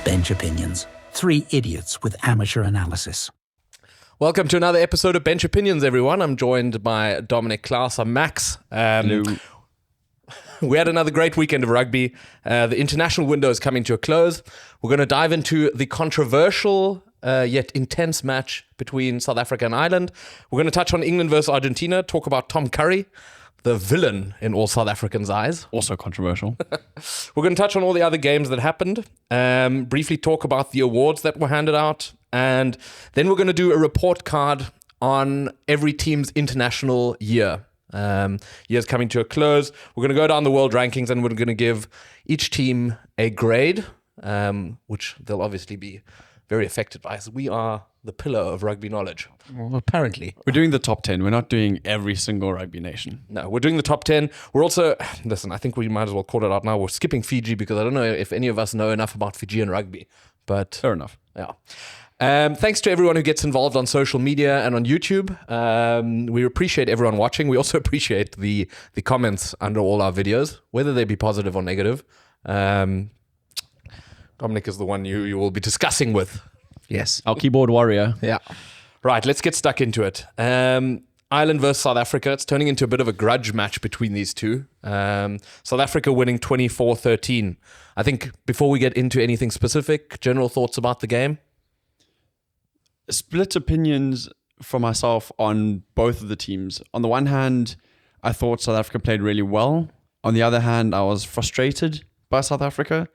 Bench Opinions. Three idiots with amateur analysis. Welcome to another episode of Bench Opinions, everyone. I'm joined by Dominic, Klaus, and Max. Hello. We had another great weekend of rugby. The international window is coming to a close. We're going to dive into the controversial yet intense match between South Africa and Ireland. We're going to touch on England versus Argentina, talk about Tom Curry, the villain in all South Africans' eyes. Also controversial. We're going to touch on all the other games that happened, briefly talk about the awards that were handed out, and then we're going to do a report card on every team's international year. Year's coming to a close. We're going to go down the world rankings and we're going to give each team a grade, which they'll obviously be very affected by, as we are the pillar of rugby knowledge. Well, apparently. We're doing the top 10. We're not doing every single rugby nation. No, we're doing the top 10. We're also, listen, I think we might as well call it out now. We're skipping Fiji because I don't know if any of us know enough about Fijian rugby. But Fair enough. yeah. Thanks to everyone who gets involved on social media and on YouTube. We appreciate everyone watching. We also appreciate the comments under all our videos, whether they be positive or negative. Dominic is the one you will be discussing with. Yes. Our keyboard warrior. Yeah. Right, let's get stuck into it. Ireland versus South Africa. It's turning into a bit of a grudge match between these two. South Africa winning 24-13. I think before we get into anything specific, general thoughts about the game? Split opinions for myself on both of the teams. On the one hand, I thought South Africa played really well. On the other hand, I was frustrated by South Africa.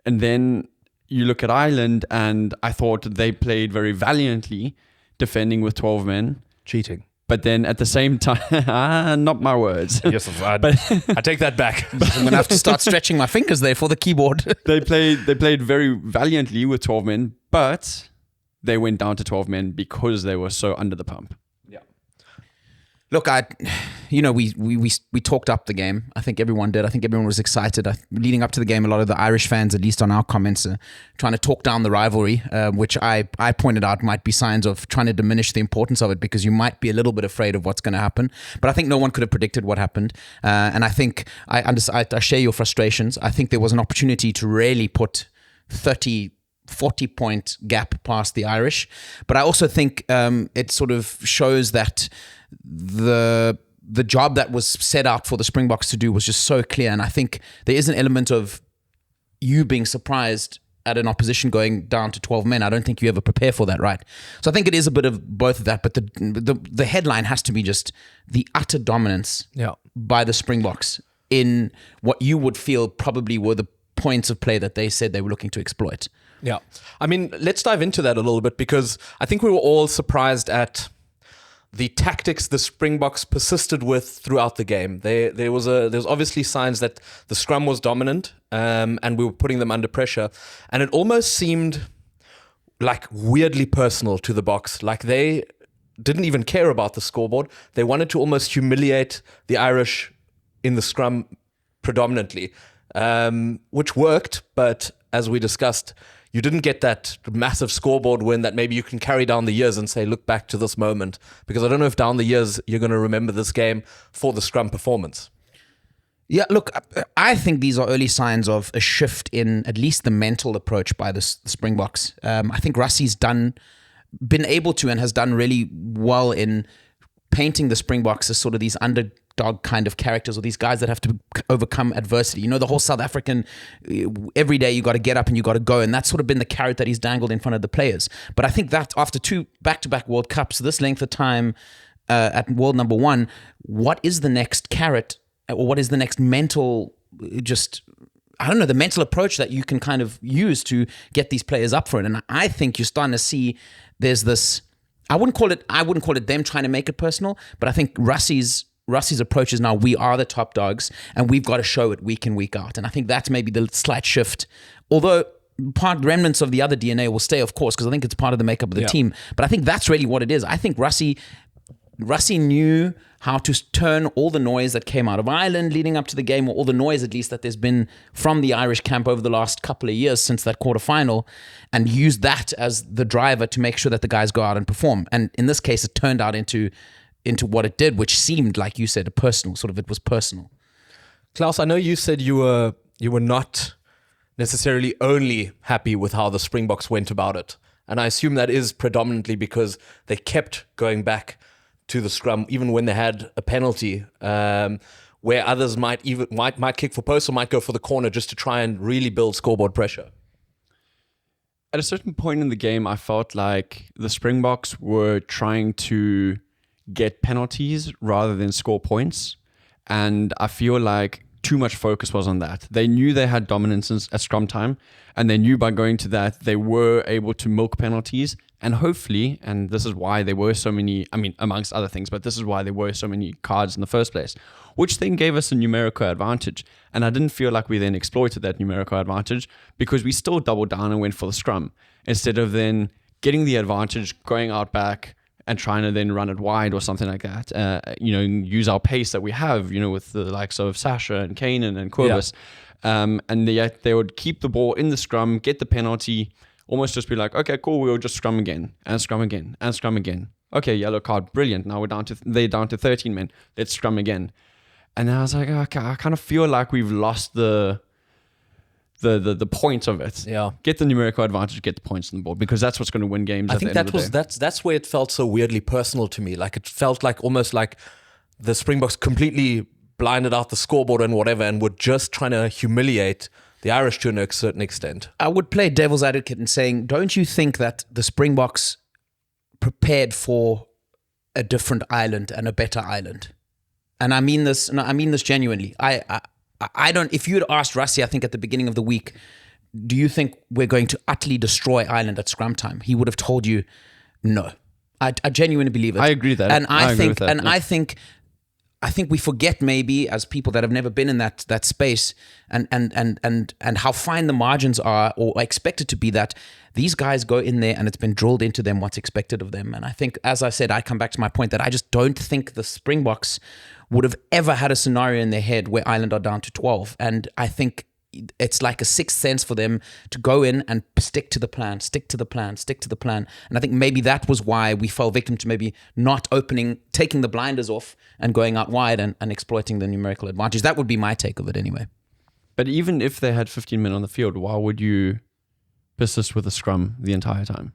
And then you look at Ireland, and I thought they played very valiantly, defending with 12 men. Cheating. But then at the same time, not my words. Yes, I take that back. I'm going to have to start stretching my fingers there for the keyboard. They played very valiantly with 12 men, but they went down to 12 men because they were so under the pump. Yeah. Look, we talked up the game. I think everyone did. I think everyone was excited. Leading up to the game, a lot of the Irish fans, at least on our comments, trying to talk down the rivalry, which I pointed out might be signs of trying to diminish the importance of it because you might be a little bit afraid of what's going to happen. But I think no one could have predicted what happened. And I think I share your frustrations. I think there was an opportunity to really put 40-point gap past the Irish. But I also think it sort of shows that the job that was set out for the Springboks to do was just so clear. And I think there is an element of you being surprised at an opposition going down to 12 men. I don't think you ever prepare for that, right? So I think it is a bit of both of that. But the headline has to be just the utter dominance by the Springboks in what you would feel probably were the points of play that they said they were looking to exploit. Yeah. I mean, let's dive into that a little bit because I think we were all surprised at the tactics the Springboks persisted with throughout the game. There was obviously signs that the scrum was dominant and we were putting them under pressure. And it almost seemed like weirdly personal to the Boks. Like they didn't even care about the scoreboard. They wanted to almost humiliate the Irish in the scrum predominantly, which worked. But as we discussed, you didn't get that massive scoreboard win that maybe you can carry down the years and say, look back to this moment. Because I don't know if down the years you're going to remember this game for the scrum performance. Yeah, look, I think these are early signs of a shift in at least the mental approach by the Springboks. I think Rassie's been able to and has done really well in painting the Springboks as sort of these underdog kind of characters, or these guys that have to overcome adversity. You know, the whole South African, every day you got to get up and you got to go, and that's sort of been the carrot that he's dangled in front of the players. But I think that after 2 back-to-back World Cups, this length of time at world number 1, what is the next carrot, or what is the next mental, the mental approach that you can kind of use to get these players up for it? And I think you're starting to see there's this, I wouldn't call it them trying to make it personal, but I think Rassie's approach is now we are the top dogs and we've got to show it week in, week out. And I think that's maybe the slight shift. Although remnants of the other DNA will stay, of course, because I think it's part of the makeup of the team. But I think that's really what it is. I think Rassie knew how to turn all the noise that came out of Ireland leading up to the game, or all the noise at least that there's been from the Irish camp over the last couple of years since that quarterfinal, and use that as the driver to make sure that the guys go out and perform. And in this case, it turned out into what it did, which seemed, like you said, it was personal. Klaus, I know you said you were not necessarily only happy with how the Springboks went about it. And I assume that is predominantly because they kept going back to the scrum, even when they had a penalty, where others might kick for post or might go for the corner just to try and really build scoreboard pressure. At a certain point in the game, I felt like the Springboks were trying to get penalties rather than score points. And I feel like too much focus was on that. They knew they had dominance at scrum time, and they knew by going to that, they were able to milk penalties. And hopefully, and this is why there were so many, I mean, amongst other things, but this is why there were so many cards in the first place, which then gave us a numerical advantage. And I didn't feel like we then exploited that numerical advantage because we still doubled down and went for the scrum instead of then getting the advantage, going out back and trying to then run it wide or something like that. Use our pace that we have, with the likes of Sasha and Kanan and Corbus. Yeah. And yet they would keep the ball in the scrum, get the penalty, almost just be like, okay, cool, we'll just scrum again and scrum again and scrum again. Okay, yellow card, brilliant. Now they're down to 13 men. Let's scrum again. And I was like, okay, I kind of feel like we've lost the point of it. Yeah. Get the numerical advantage, get the points on the board, because that's what's going to win games. I think that's where it felt so weirdly personal to me. Like it felt like almost like the Springboks completely blinded out the scoreboard and whatever, and were just trying to humiliate the Irish to a certain extent. I would play devil's advocate in saying, don't you think that the Springboks prepared for a different island and a better island? And I mean this genuinely. I don't, if you had asked Rassi, I think at the beginning of the week, do you think we're going to utterly destroy Ireland at scrum time? He would have told you no. I genuinely believe it. I agree that. And I think we forget, maybe, as people that have never been in that space, and how fine the margins are, or expected to be, that these guys go in there and it's been drilled into them what's expected of them. And I think, as I said, I come back to my point that I just don't think the Springboks would have ever had a scenario in their head where Ireland are down to 12. And I think it's like a sixth sense for them to go in and stick to the plan. And I think maybe that was why we fell victim to maybe not opening, taking the blinders off and going out wide and exploiting the numerical advantage. That would be my take of it anyway. But even if they had 15 men on the field, why would you persist with a scrum the entire time?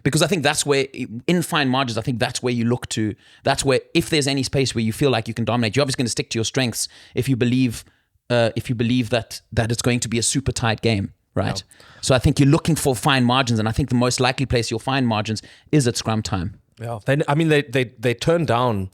Because I think that's where, in fine margins, I think that's where you look to. That's where, if there's any space where you feel like you can dominate, you're obviously going to stick to your strengths if you believe that it's going to be a super tight game, right? Yeah. So I think you're looking for fine margins, and I think the most likely place you'll find margins is at scrum time. Yeah, they turned down,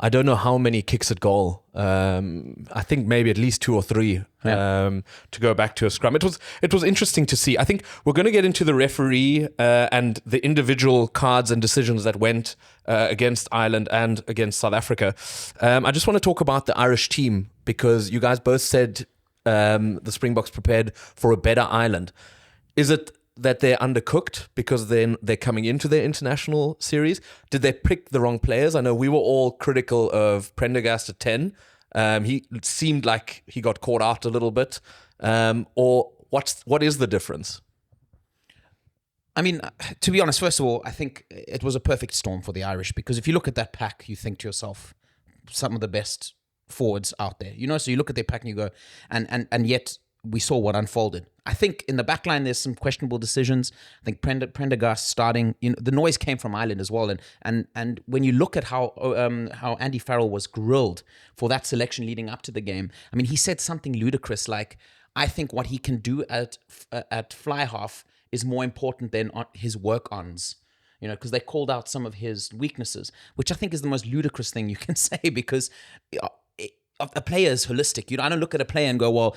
I don't know how many kicks at goal. I think maybe at least 2 or 3 to go back to a scrum. It was interesting to see. I think we're going to get into the referee and the individual cards and decisions that went against Ireland and against South Africa. I just want to talk about the Irish team, because you guys both said the Springboks prepared for a better Ireland. Is it that they're undercooked because then they're coming into their international series? Did they pick the wrong players? I know we were all critical of Prendergast at 10. He seemed like he got caught out a little bit. Or what is the difference? I mean, to be honest, first of all, I think it was a perfect storm for the Irish, because if you look at that pack, you think to yourself, some of the best forwards out there. So you look at their pack and you go, and yet we saw what unfolded. I think in the back line, there's some questionable decisions. I think Prendergast starting, the noise came from Ireland as well. And when you look at how Andy Farrell was grilled for that selection leading up to the game, I mean, he said something ludicrous like, I think what he can do at fly half is more important than his work-ons. Because they called out some of his weaknesses, which I think is the most ludicrous thing you can say, because a player is holistic. I don't look at a player and go, well,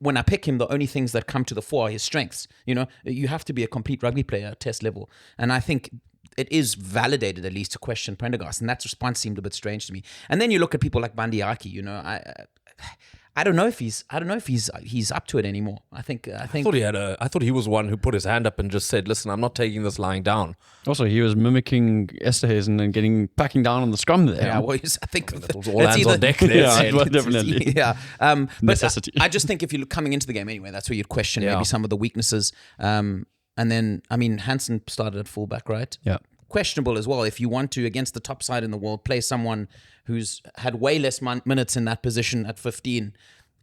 when I pick him, the only things that come to the fore are his strengths. You have to be a complete rugby player at test level. And I think it is validated, at least, to question Prendergast. And that response seemed a bit strange to me. And then you look at people like Bandiaki, I don't know if he's up to it anymore. I thought he was one who put his hand up and just said, "Listen, I'm not taking this lying down." Also, he was mimicking Esterhuizen and packing down on the scrum there. Yeah, well, I think that was all hands on deck there. Yeah, well, definitely. Yeah, necessity. I just think if you're coming into the game anyway, that's where you'd question maybe some of the weaknesses. And then, I mean, Hansen started at fullback, right? Yeah. Questionable as well. If you want to, against the top side in the world, play someone who's had way less minutes in that position at 15,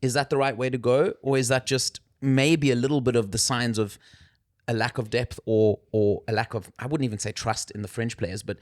is that the right way to go? Or is that just maybe a little bit of the signs of a lack of depth or a lack of, I wouldn't even say trust in the French players, but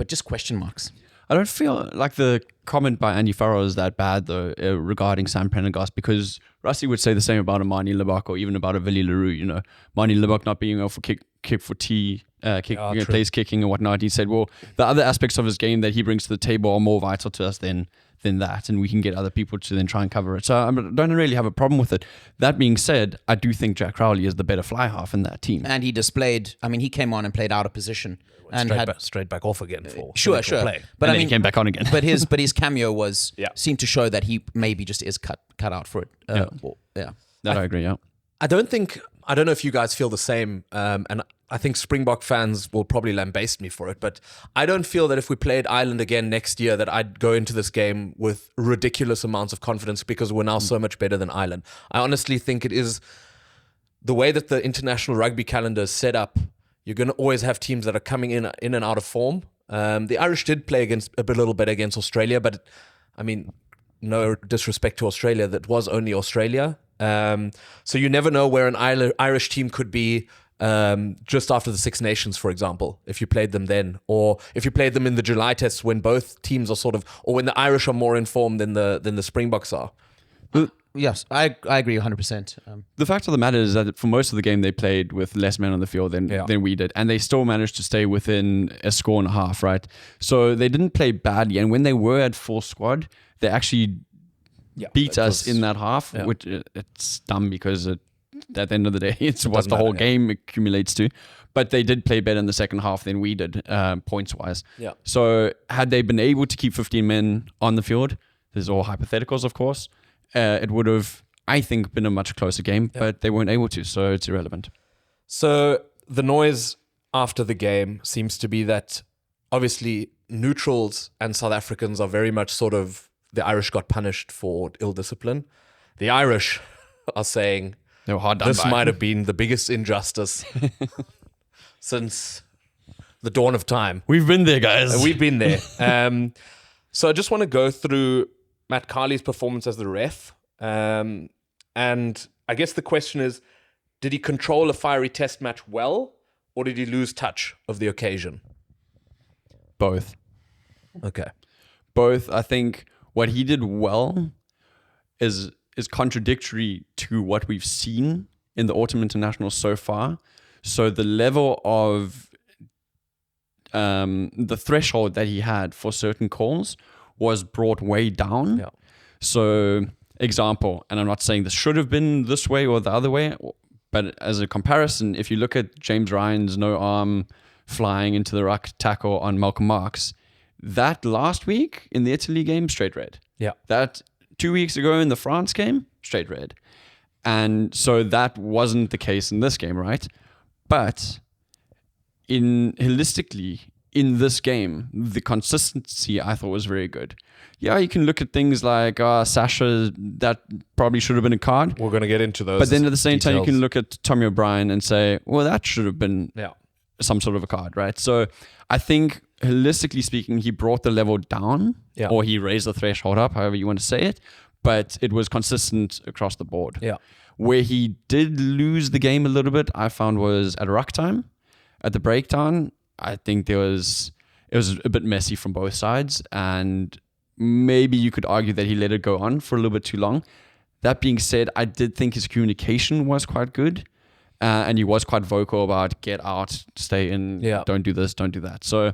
just question marks. I don't feel like the comment by Andy Farrell is that bad, though, regarding Sam Prendergast, because Rusty would say the same about a Marnie Lebak or even about a Willie Leroux. You know, Marnie Lebak not being able to kick for tea, place kicking and whatnot. He said, well, the other aspects of his game that he brings to the table are more vital to us than that, and we can get other people to then try and cover it. So I don't really have a problem with it. That being said, I do think Jack Crowley is the better fly half in that team. And he displayed, I mean, he came on and played out of position. And straight back off again for sure. play. But and then he came back on again. but his cameo seemed to show that he maybe just is cut out for it. That I agree. Yeah, I don't know if you guys feel the same, and I think Springbok fans will probably lambaste me for it, but I don't feel that if we played Ireland again next year that I'd go into this game with ridiculous amounts of confidence because we're now so much better than Ireland. I honestly think it is the way that the international rugby calendar is set up. You're going to always have teams that are coming in and out of form. The Irish did play a little bit against Australia, but I mean, no disrespect to Australia, that was only Australia. So you never know where an Irish team could be just after the Six Nations, for example, if you played them then, or if you played them in the July tests when both teams are sort of, or when the Irish are more informed than the Springboks are. Yes, I agree 100%. The fact of the matter is that for most of the game they played with less men on the field than we did, and they still managed to stay within a score and a half, right? So they didn't play badly, and when they were at full squad, they actually beat us in that half, which it's dumb because at the end of the day, it's what the whole game accumulates to. But they did play better in the second half than we did, points-wise. Yeah. So had they been able to keep 15 men on the field, this is all hypotheticals, of course, it would have, I think, been a much closer game, but they weren't able to, so it's irrelevant. So the noise after the game seems to be that obviously neutrals and South Africans are very much sort of, the Irish got punished for ill discipline. The Irish are saying they were hard done this by. might have been the biggest injustice since the dawn of time. We've been there, guys. We've been there. So I just want to go through Matt Carley's performance as the ref. And I guess the question is, did he control a fiery test match well, or did he lose touch of the occasion? Both. Okay. Both. I think what he did well is contradictory to what we've seen in the Autumn International so far. So the level of the threshold that he had for certain calls was brought way down. Yeah. So, example, and I'm not saying this should have been this way or the other way, but as a comparison, if you look at James Ryan's no arm flying into the ruck tackle on Malcolm Marx, that last week in the Italy game, straight red. Yeah. That 2 weeks ago in the France game, straight red. And so that wasn't the case in this game, right? But holistically, in this game, the consistency I thought was very good. Yeah, you can look at things like Sasha, that probably should have been a card. We're going to get into those. But then at the same time, you details. can look at Tommy O'Brien and say, well, that should have been some sort of a card, right? So I think holistically speaking, he brought the level down, or he raised the threshold up, however you want to say it, but it was consistent across the board. Yeah. Where he did lose the game a little bit, I found, was at ruck time. At the breakdown, I think it was a bit messy from both sides, and maybe you could argue that he let it go on for a little bit too long. That being said, I did think his communication was quite good, and he was quite vocal about get out, stay in, don't do this, don't do that. So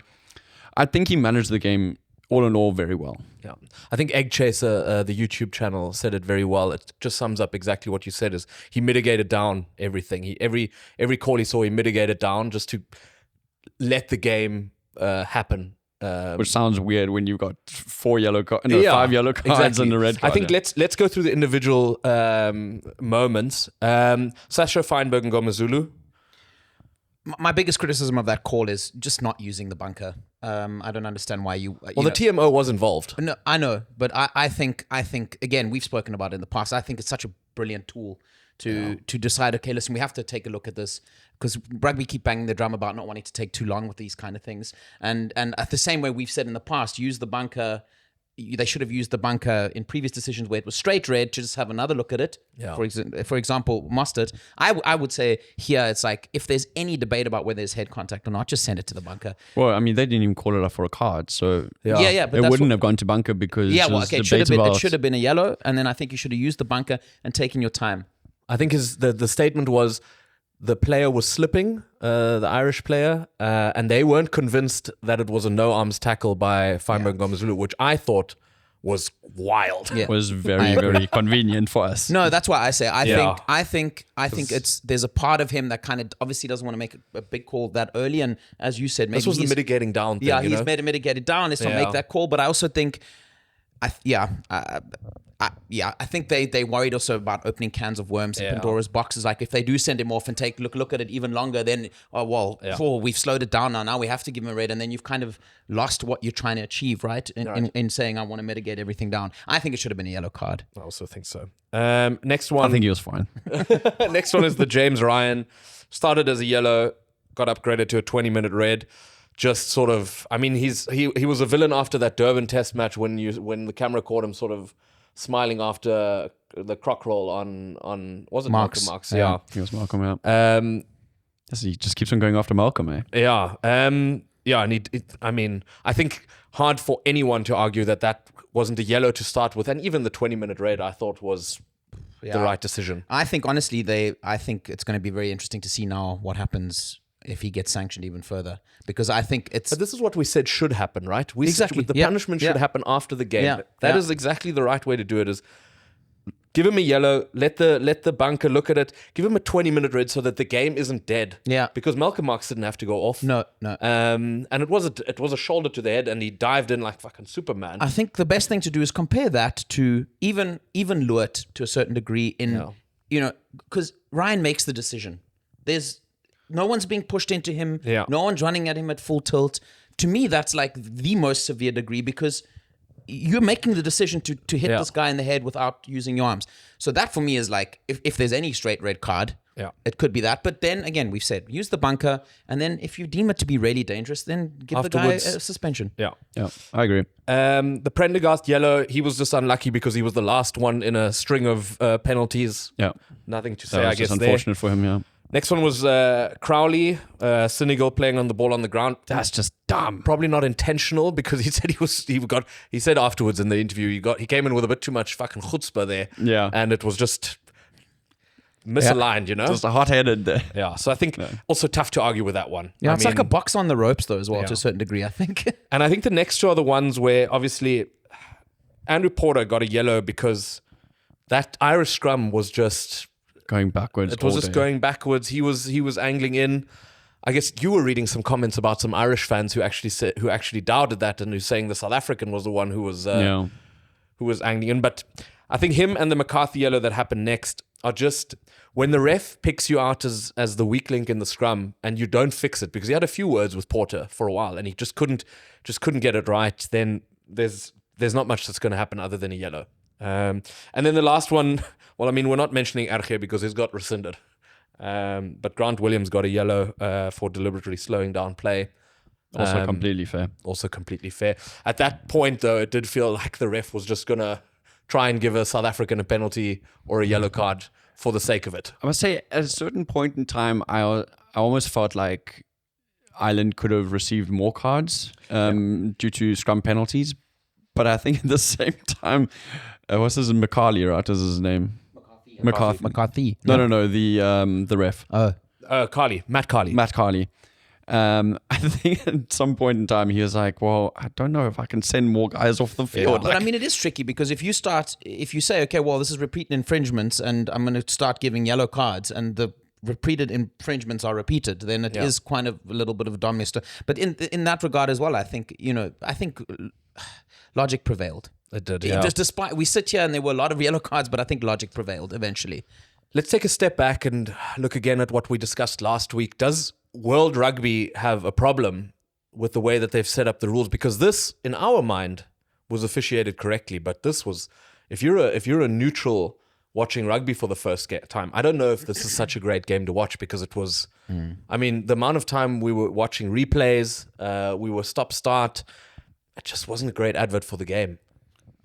I think he managed the game all in all very well. Yeah, I think Egg Chaser, the YouTube channel, said it very well. It just sums up exactly what you said. Is he mitigated down everything? Every call he saw, he mitigated down just to let the game happen. Which sounds weird when you've got 5 yellow cards and a red card. I think let's go through the individual moments. Sasha Feinberg and Gomezulu. My biggest criticism of that call is just not using the bunker. I don't understand why you. The TMO was involved. No, I know, but I think again, we've spoken about it in the past. I think it's such a brilliant tool to decide. Okay, listen, we have to take a look at this because rugby keep banging the drum about not wanting to take too long with these kind of things. And the same way we've said in the past, use the bunker they should have used the bunker in previous decisions where it was straight red to just have another look at it. Yeah. For example, Mustard. I would say here it's like if there's any debate about whether there's head contact or not, just send it to the bunker. Well, I mean, they didn't even call it up for a card, so Yeah, but it that's wouldn't have gone to bunker because it should have been a yellow, and then I think you should have used the bunker and taken your time. I think the statement was the player was slipping, the Irish player, and they weren't convinced that it was a no arms tackle by Feinberg Ngomazulu, which I thought was wild. Yeah. was very, very convenient for us. No, that's why I say I think there's a part of him that kind of obviously doesn't want to make a big call that early, and as you said, maybe This was the mitigating down thing. he's made a mitigated down. Let's not make that call. But I also think, I think they worried also about opening cans of worms in Pandora's boxes. Like if they do send him off and look at it even longer, then we've slowed it down now. Now we have to give him a red, and then you've kind of lost what you're trying to achieve, right? In saying I want to mitigate everything down. I think it should have been a yellow card. I also think so. Next one. I think he was fine. Next one is the James Ryan. Started as a yellow, got upgraded to a 20-minute red. Just sort of, I mean, he was a villain after that Durban Test match when the camera caught him sort of smiling after the croc roll on was it Marks? Marks? Yeah. He was Malcolm, he just keeps on going after Malcolm, eh? Yeah. And I mean, I think hard for anyone to argue that wasn't a yellow to start with, and even the 20-minute red I thought was the right decision. I think honestly, I think it's going to be very interesting to see now what happens if he gets sanctioned even further, because I think it's. But this is what we said should happen, right? Exactly. The punishment should happen after the game. Yeah. That is exactly the right way to do it. Is give him a yellow, let the bunker look at it, give him a 20-minute red so that the game isn't dead. Yeah. Because Malcolm Marks didn't have to go off. No. And it was a shoulder to the head, and he dived in like fucking Superman. I think the best thing to do is compare that to even Lewitt to a certain degree because Ryan makes the decision. There's no one's being pushed into him. Yeah. No one's running at him at full tilt. To me, that's like the most severe degree, because you're making the decision to hit this guy in the head without using your arms. So that for me is like, if there's any straight red card, it could be that. But then again, we've said, use the bunker. And then if you deem it to be really dangerous, then give Afterwards, the guy a suspension. Yeah, I agree. The Prendergast yellow, he was just unlucky because he was the last one in a string of penalties. Yeah. Nothing to say, That I was guess. just unfortunate for him, yeah. Next one was Crowley, Senegal playing on the ball on the ground. That's just dumb. Probably not intentional, because he said he said afterwards in the interview he came in with a bit too much fucking chutzpah there. Yeah. And it was just misaligned, you know? Just a hot-headed there. Yeah. So I think also tough to argue with that one. Yeah, I it's like a box on the ropes though as well, to a certain degree, I think. And I think the next two are the ones where obviously Andrew Porter got a yellow because that Irish scrum was just going backwards. It was just going backwards. He was angling in. I guess you were reading some comments about some Irish fans who actually doubted that, and who saying the South African was the one who was angling in. But I think him and the McCarthy yellow that happened next are just when the ref picks you out as the weak link in the scrum and you don't fix it, because he had a few words with Porter for a while and he just couldn't get it right. Then there's not much that's going to happen other than a yellow. And then the last one, well, I mean, we're not mentioning Arge because he's got rescinded. But Grant Williams got a yellow for deliberately slowing down play. Also completely fair. Also completely fair. At that point, though, it did feel like the ref was just going to try and give a South African a penalty or a yellow card for the sake of it. I must say, at a certain point in time, I almost felt like Ireland could have received more cards due to scrum penalties. But I think at the same time, what's his McCarley, right? Is his name? McCarthy. No, the ref. Matt Carley. Matt Carley. I think at some point in time he was like, well, I don't know if I can send more guys off the field. But I mean, it is tricky because if you say, okay, well, this is repeated infringements and I'm going to start giving yellow cards, and the repeated infringements are repeated, then it is kind of a little bit of a domester. But in that regard as well, I think logic prevailed. It did, Just despite we sit here and there were a lot of yellow cards, but I think logic prevailed eventually. Let's take a step back and look again at what we discussed last week. Does World Rugby have a problem with the way that they've set up the rules? Because this, in our mind, was officiated correctly, but this was, if you're a neutral watching rugby for the first time, I don't know if this is such a great game to watch, because it was, I mean, the amount of time we were watching replays, we were stop-start, it just wasn't a great advert for the game.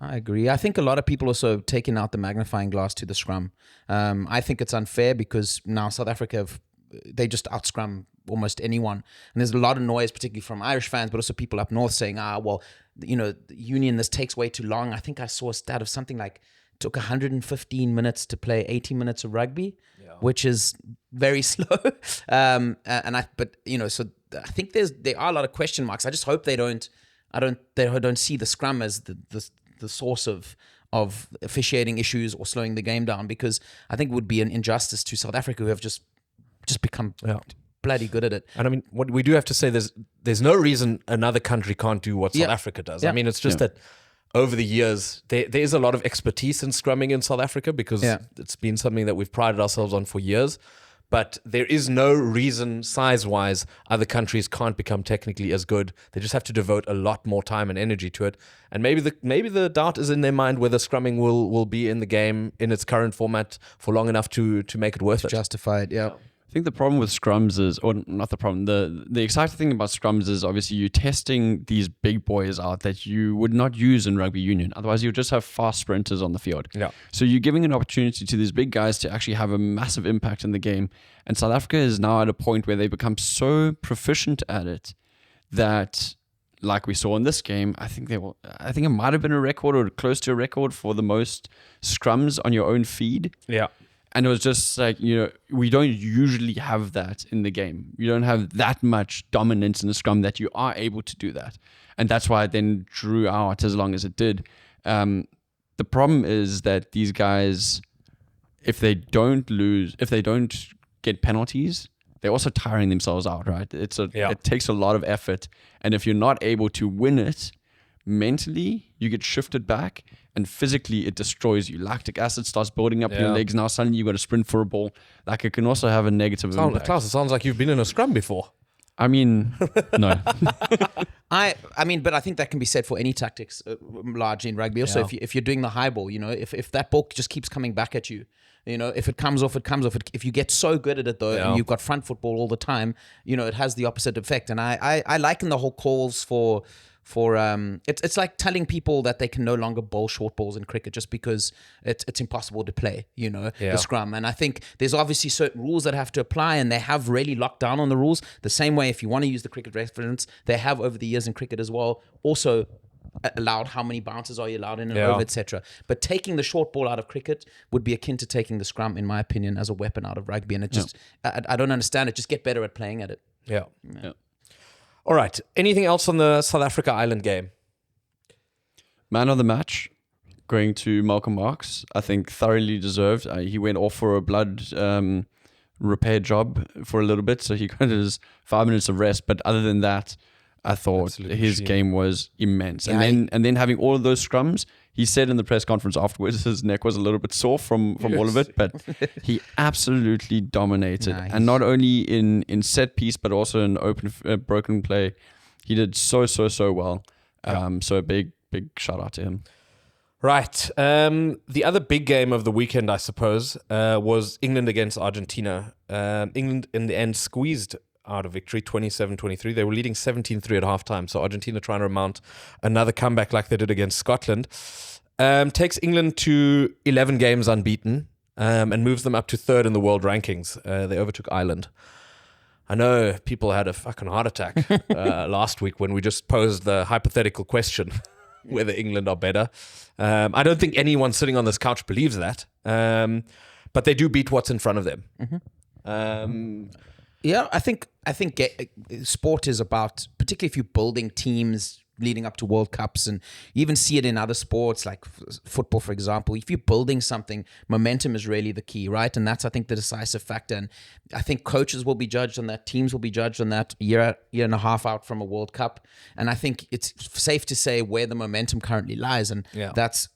I agree. I think a lot of people also taking out the magnifying glass to the scrum. I think it's unfair because now South Africa, they just out-scrum almost anyone. And there's a lot of noise, particularly from Irish fans, but also people up north saying, well, the union, this takes way too long. I think I saw a stat of something like it took 115 minutes to play 80 minutes of rugby, which is very slow. So I think there are a lot of question marks. I just hope they don't see the scrum as the source of officiating issues or slowing the game down, because I think it would be an injustice to South Africa, who have just become bloody good at it. And I mean, what we do have to say, there's no reason another country can't do what South Africa does. I mean, it's just that over the years, there is a lot of expertise in scrumming in South Africa, because it's been something that we've prided ourselves on for years. But there is no reason, size-wise, other countries can't become technically as good. They just have to devote a lot more time and energy to it. And maybe the doubt is in their mind whether scrumming will be in the game in its current format for long enough to make it worth it. Justified, yeah. I think the problem with scrums is, or not the problem, the exciting thing about scrums is obviously you're testing these big boys out that you would not use in rugby union. Otherwise, you would just have fast sprinters on the field. Yeah. So you're giving an opportunity to these big guys to actually have a massive impact in the game. And South Africa is now at a point where they become so proficient at it that, like we saw in this game, I think it might have been a record or close to a record for the most scrums on your own feed. Yeah. And it was just like, we don't usually have that in the game. You don't have that much dominance in the scrum that you are able to do that. And that's why it then drew out as long as it did. The problem is that these guys, if they don't get penalties, they're also tiring themselves out, right? It takes a lot of effort. And if you're not able to win it, mentally, you get shifted back, and physically it destroys you. Lactic acid starts building up in your legs. Now suddenly you got to sprint for a ball. Like, it can also have a negative impact. Klaus, it sounds like you've been in a scrum before. I mean, no. I mean, but I think that can be said for any tactics, largely in rugby. Also, if you're doing the high ball, if that ball just keeps coming back at you, if it comes off, it comes off. If you get so good at it though, and you've got front football all the time, it has the opposite effect. And I liken the whole calls for it's like telling people that they can no longer bowl short balls in cricket just because it's impossible to play, the scrum. And I think there's obviously certain rules that have to apply, and they have really locked down on the rules. The same way, if you want to use the cricket reference, they have over the years in cricket as well also allowed how many bounces are you allowed in and over, etc. But taking the short ball out of cricket would be akin to taking the scrum, in my opinion, as a weapon out of rugby. And it just, I don't understand it. Just get better at playing at it. Yeah. All right. Anything else on the South Africa Island game? Man of the match, going to Malcolm Marx. I think thoroughly deserved. He went off for a blood repair job for a little bit, so he got his 5 minutes of rest. But other than that, I thought his game was immense. Yeah, and then having all of those scrums, he said in the press conference afterwards his neck was a little bit sore from all of it, but he absolutely dominated. And not only in set piece, but also in open broken play. He did so well. So a big shout out to him. Right. The other big game of the weekend, I suppose, was England against Argentina. England in the end squeezed out of victory, 27-23. They were leading 17-3 at halftime. So Argentina trying to mount another comeback like they did against Scotland. Takes England to 11 games unbeaten, and moves them up to third in the world rankings. They overtook Ireland. I know people had a fucking heart attack last week when we just posed the hypothetical question whether England are better. I don't think anyone sitting on this couch believes that. But they do beat what's in front of them. Yeah, I think sport is about, particularly if you're building teams leading up to World Cups, and you even see it in other sports like football, for example. If you're building something, momentum is really the key, right? And that's, I think, the decisive factor. And I think coaches will be judged on that, teams will be judged on that year and a half out from a World Cup. And I think it's safe to say where the momentum currently lies, and that's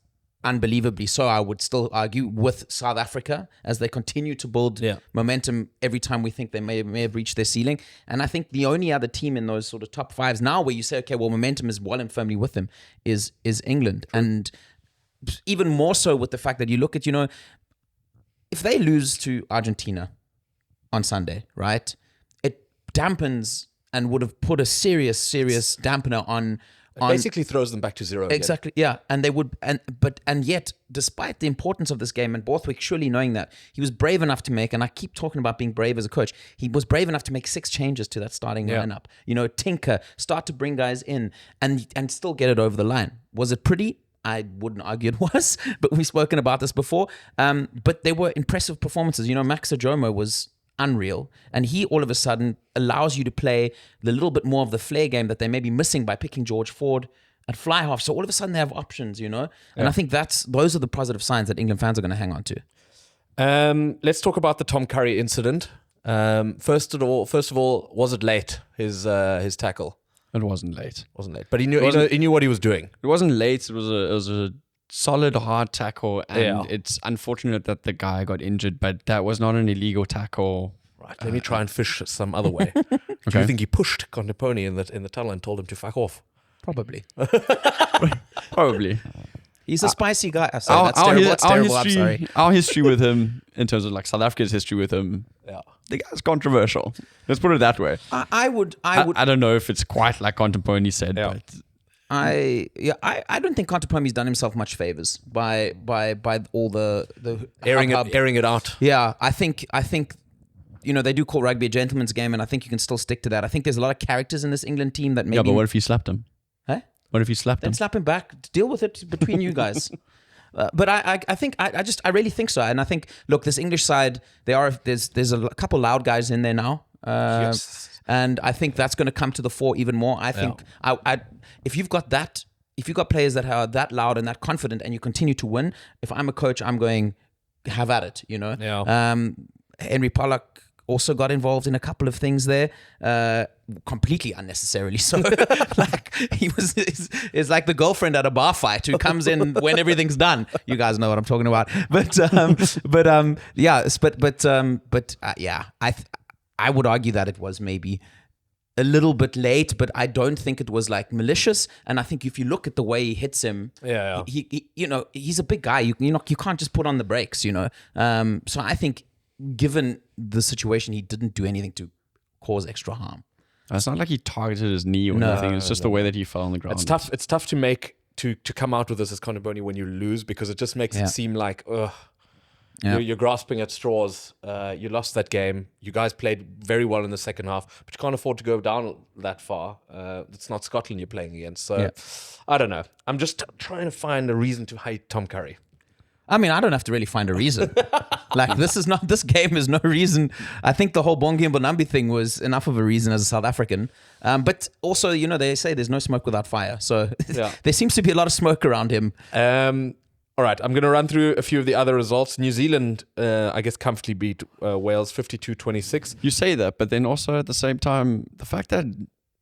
unbelievably so. I would still argue with South Africa as they continue to build momentum every time we think they may have reached their ceiling. And I think the only other team in those sort of top fives now where you say, okay, well, momentum is well and firmly with them is England. And even more so with the fact that you look at, if they lose to Argentina on Sunday, right, it dampens and would have put a serious dampener basically throws them back to zero. Exactly. Yeah, and they would, and yet, despite the importance of this game, and Borthwick surely knowing that, he was brave enough to make. And I keep talking about being brave as a coach. He was brave enough to make 6 changes to that starting lineup. Tinker, start to bring guys in, and still get it over the line. Was it pretty? I wouldn't argue it was, but we've spoken about this before. But they were impressive performances. Max Ajomo was unreal, and he all of a sudden allows you to play the little bit more of the flair game that they may be missing by picking George Ford at fly half. So all of a sudden they have options, and I think those are the positive signs that England fans are going to hang on to. Let's talk about the Tom Curry incident. First of all, was it late, his tackle? It wasn't late. But he knew what he was doing. It wasn't late. It was a solid hard tackle, and it's unfortunate that the guy got injured, but that was not an illegal tackle. Right, let me try and fish some other way. Do you think he pushed Conteponi in the tunnel and told him to fuck off? Probably. Probably. He's a spicy guy. That's terrible. That's terrible. I'm sorry. Our history with him, in terms of like South Africa's history with him, the guy's controversial. Let's put it that way. I would. I don't know if it's quite like Conteponi said, but I don't think Contepomi's done himself much favors by all the airing it out. Yeah, I think they do call rugby a gentleman's game, and I think you can still stick to that. I think there's a lot of characters in this England team that maybe. Yeah, but what if you slapped him? Huh? What if you slapped him? Then slap him back. Deal with it between you guys. But I think I really think so, and I think this English side, there's a couple loud guys in there now. Yes. And I think that's going to come to the fore even more. I think if you've got players that are that loud and that confident, and you continue to win, if I'm a coach, I'm going have at it. Yeah. Henry Pollock also got involved in a couple of things there, completely unnecessarily. So, like is like the girlfriend at a bar fight who comes in when everything's done. You guys know what I'm talking about. I would argue that it was maybe a little bit late, but I don't think it was like malicious. And I think if you look at the way he hits him, he he's a big guy. You can't just put on the brakes, So I think, given the situation, he didn't do anything to cause extra harm. It's not like he targeted his knee or anything. It's just the way that he fell on the ground. It's tough to make to come out with this as Conteponi when you lose, because it just makes it seem like you're grasping at straws. You lost that game. You guys played very well in the second half, but you can't afford to go down that far. It's not Scotland you're playing against. So I don't know. I'm just trying to find a reason to hate Tom Curry. I mean, I don't have to really find a reason. This game is no reason. I think the whole Bongi and Bonambi thing was enough of a reason as a South African. But also, they say there's no smoke without fire. So there seems to be a lot of smoke around him. All right, I'm going to run through a few of the other results. New Zealand, I guess, comfortably beat Wales 52-26. You say that, but then also at the same time, the fact that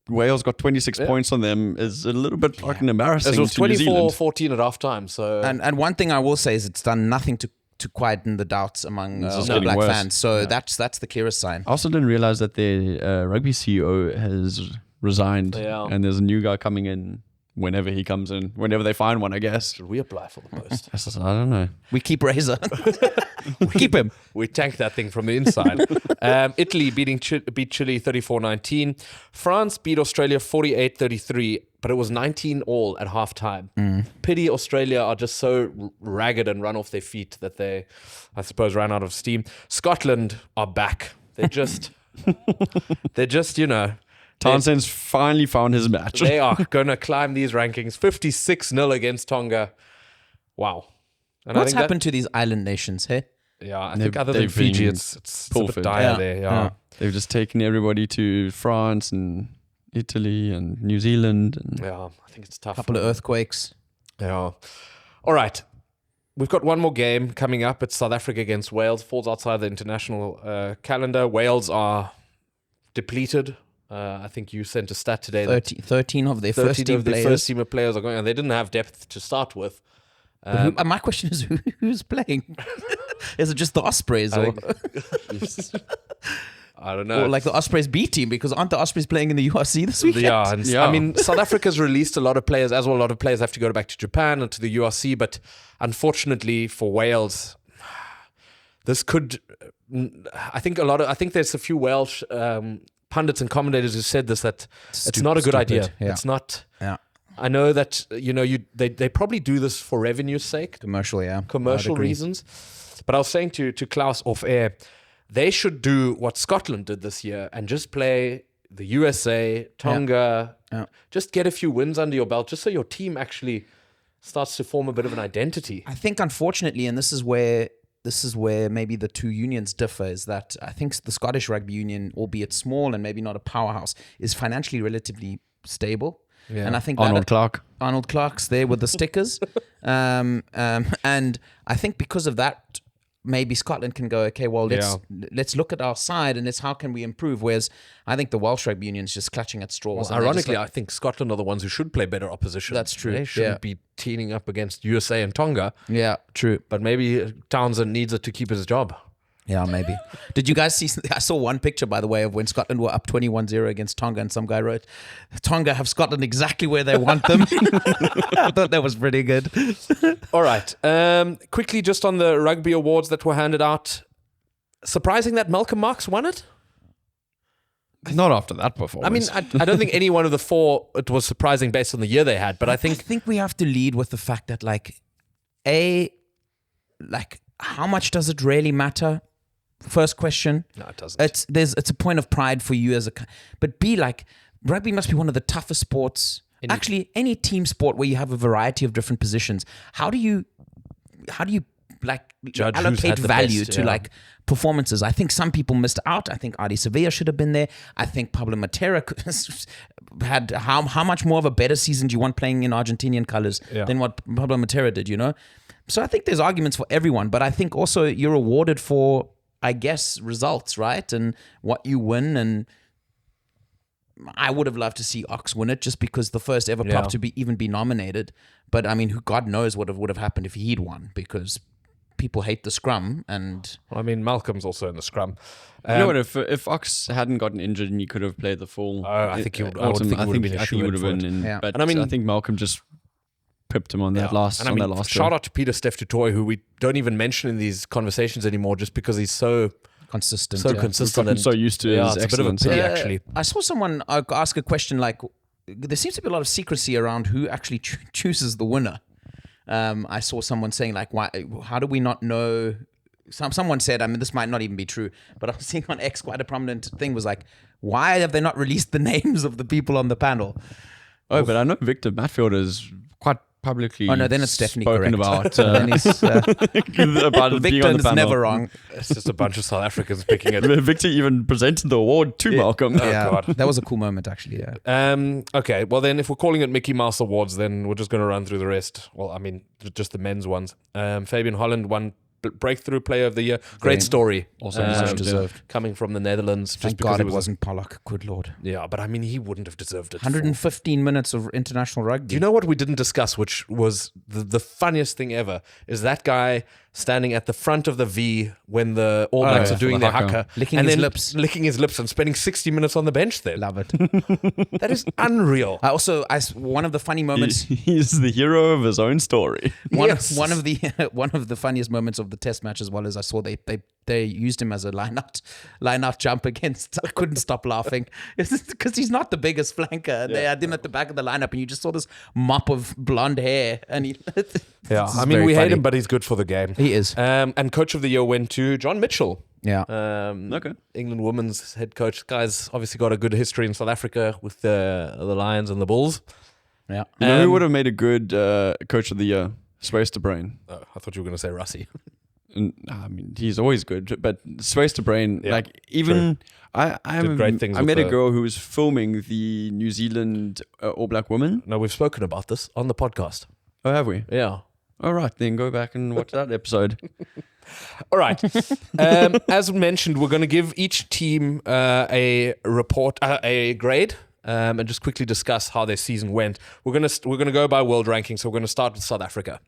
Wales got 26 points on them is a little bit fucking embarrassing. It was to New Zealand. 24-14 at halftime. So and one thing I will say is it's done nothing to quieten the doubts among All Black fans. So that's the clearest sign. I also didn't realize that the rugby CEO has resigned, and there's a new guy coming in. Whenever he comes in, whenever they find one, I guess. Should we apply for the post? I don't know. We keep Razor. We keep him. We tank that thing from the inside. Italy beat Chile 34-19. France beat Australia 48-33, but it was 19-all at halftime. Pity Australia are just so ragged and run off their feet that they, I suppose, ran out of steam. Scotland are back. They're just, Townsend's finally found his match. They are going to climb these rankings. 56-0 against Tonga. Wow. And what's happened to these island nations, hey? Yeah, I think other than Fiji, it's a bit dire there. Yeah. They've just taken everybody to France and Italy and New Zealand. I think it's tough. A couple of earthquakes. Yeah. All right. We've got one more game coming up. It's South Africa against Wales. Falls outside the international calendar. Wales are depleted. I think you sent a stat today. 13 of their first team players. First team players are going, and they didn't have depth to start with. My question is, who's playing? Is it just the Ospreys? I don't know. Or like the Ospreys B team, because aren't the Ospreys playing in the URC this weekend? I mean, South Africa's released a lot of players, as well. A lot of players have to go back to Japan and to the URC, but unfortunately for Wales, this could. I think there's a few Welsh pundits and commentators who said this, that it's not a good idea. Yeah. It's not. Yeah. I know that they probably do this for revenue's sake, Commercial, yeah. commercial I'd agree. reasons. But I was saying to Klaus off air, they should do what Scotland did this year and just play the USA, Tonga, just get a few wins under your belt, just so your team actually starts to form a bit of an identity. I think, unfortunately, and this is where maybe the two unions differ, is that I think the Scottish Rugby Union, albeit small and maybe not a powerhouse, is financially relatively stable. Yeah. And I think Arnold Clark's there with the stickers. And I think because of that, maybe Scotland can go, okay, well, let's look at our side and how can we improve? Whereas I think the Welsh Rugby Union is just clutching at straws. Well, ironically, I think Scotland are the ones who should play better opposition. That's true. They shouldn't be teaming up against USA and Tonga. Yeah, true. But maybe Townsend needs it to keep his job. Yeah, maybe. Did you guys see? I saw one picture, by the way, of when Scotland were up 21-0 against Tonga, and some guy wrote, Tonga have Scotland exactly where they want them. I thought that was pretty good. All right. Quickly, just on the rugby awards that were handed out, surprising that Malcolm Marx won it? Not after that performance. I mean, I don't think any one of the four, it was surprising based on the year they had, but I think we have to lead with the fact that, how much does it really matter? First question. No, it doesn't. It's a point of pride for you but B, rugby must be one of the toughest sports. Actually, any team sport where you have a variety of different positions. How do you Judge allocate value best, to performances? I think some people missed out. I think Adi Sevilla should have been there. I think Pablo Matera had how much more of a better season do you want playing in Argentinian colors than what Pablo Matera did, So I think there's arguments for everyone, but I think also you're awarded for, I guess, results, right? And what you win. And I would have loved to see Ox win it just because the first ever prop to even be nominated. But I mean, God knows what would have happened if he'd won, because people hate the scrum. And Malcolm's also in the scrum. If Ox hadn't gotten injured and he could have played the full, I think he would. I think he would have been. But I think Malcolm just pipped him on that last. And shout out to Peter Steph Tutoy, who we don't even mention in these conversations anymore, just because he's so consistent, and so used to his excellence. It's a bit of a pity, actually. I saw someone ask a question there seems to be a lot of secrecy around who actually chooses the winner. I saw someone saying why? How do we not know? Someone said, this might not even be true, but I was seeing on X quite a prominent thing was why have they not released the names of the people on the panel? Oh, but I know Victor Matfield is quite publicly. Oh no, then it's definitely spoken correct. About Victor is never wrong. It's just a bunch of South Africans picking it. Victor even presented the award to Malcolm. God. That was a cool moment, actually. Yeah. Okay, well then, if we're calling it Mickey Mouse Awards, then we're just going to run through the rest. Well, just the men's ones. Fabian Holland won Breakthrough Player of the Year. Great story. Also deserved. Coming from the Netherlands. Thank God it wasn't Pollock. Good Lord. Yeah, but he wouldn't have deserved it. 115 minutes of international rugby. Do you know what we didn't discuss, which was the funniest thing ever, is that guy standing at the front of the V when the All Blacks are doing their haka. Licking his lips and spending 60 minutes on the bench there. Love it. That is unreal. One of the funny moments. He's the hero of his own story. One of the funniest moments of the test match, as well as I saw they used him as a line out jump against. I couldn't stop laughing because he's not the biggest flanker. They had him at the back of the lineup, and you just saw this mop of blonde hair, and he. Yeah, we hate him, but he's good for the game. He is. And Coach of the Year went to John Mitchell. Yeah. Okay. England women's head coach. Guy's obviously got a good history in South Africa with the Lions and the Bulls. Yeah. Who would have made a good Coach of the Year? Swayze de Brain. Oh, I thought you were going to say Rassie. He's always good, but Swayze de Brain, I met a girl who was filming the New Zealand All Black women. No, we've spoken about this on the podcast. Oh, have we? Yeah. All right, then go back and watch that episode. All right. As mentioned, we're going to give each team a report, a grade, and just quickly discuss how their season went. We're going to go by world ranking, so we're going to start with South Africa.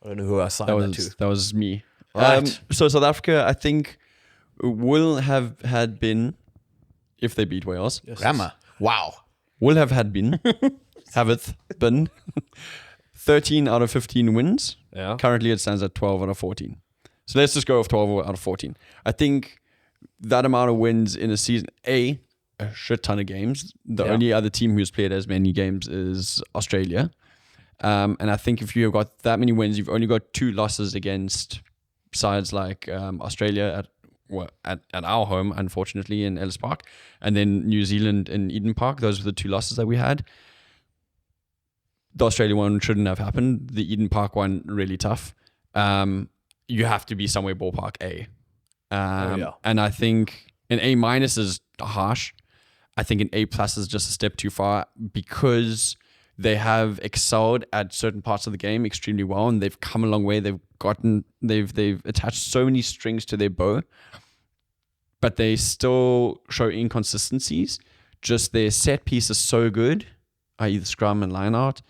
I don't know who I assigned that to. That was me. Right. So South Africa, I think, will have had been, if they beat Wales. Yes. Grammar. Wow. Will have had been, have been, 13 out of 15 wins. Yeah. Currently it stands at 12 out of 14. So let's just go with 12 out of 14. I think that amount of wins in a season, A, a shit ton of games. The Yeah. only other team who's played as many games is Australia. And I think if you've got that many wins, you've only got 2 losses against sides like Australia at our home, unfortunately, in Ellis Park, and then New Zealand in Eden Park. Those were the 2 losses that we had. The Australia one shouldn't have happened. The Eden Park one, really tough. You have to be somewhere ballpark A. And I think an A- is harsh. I think an A+ is just a step too far because they have excelled at certain parts of the game extremely well, and they've come a long way. They've attached so many strings to their bow, but they still show inconsistencies. Just their set piece is so good, i.e. the scrum and line out,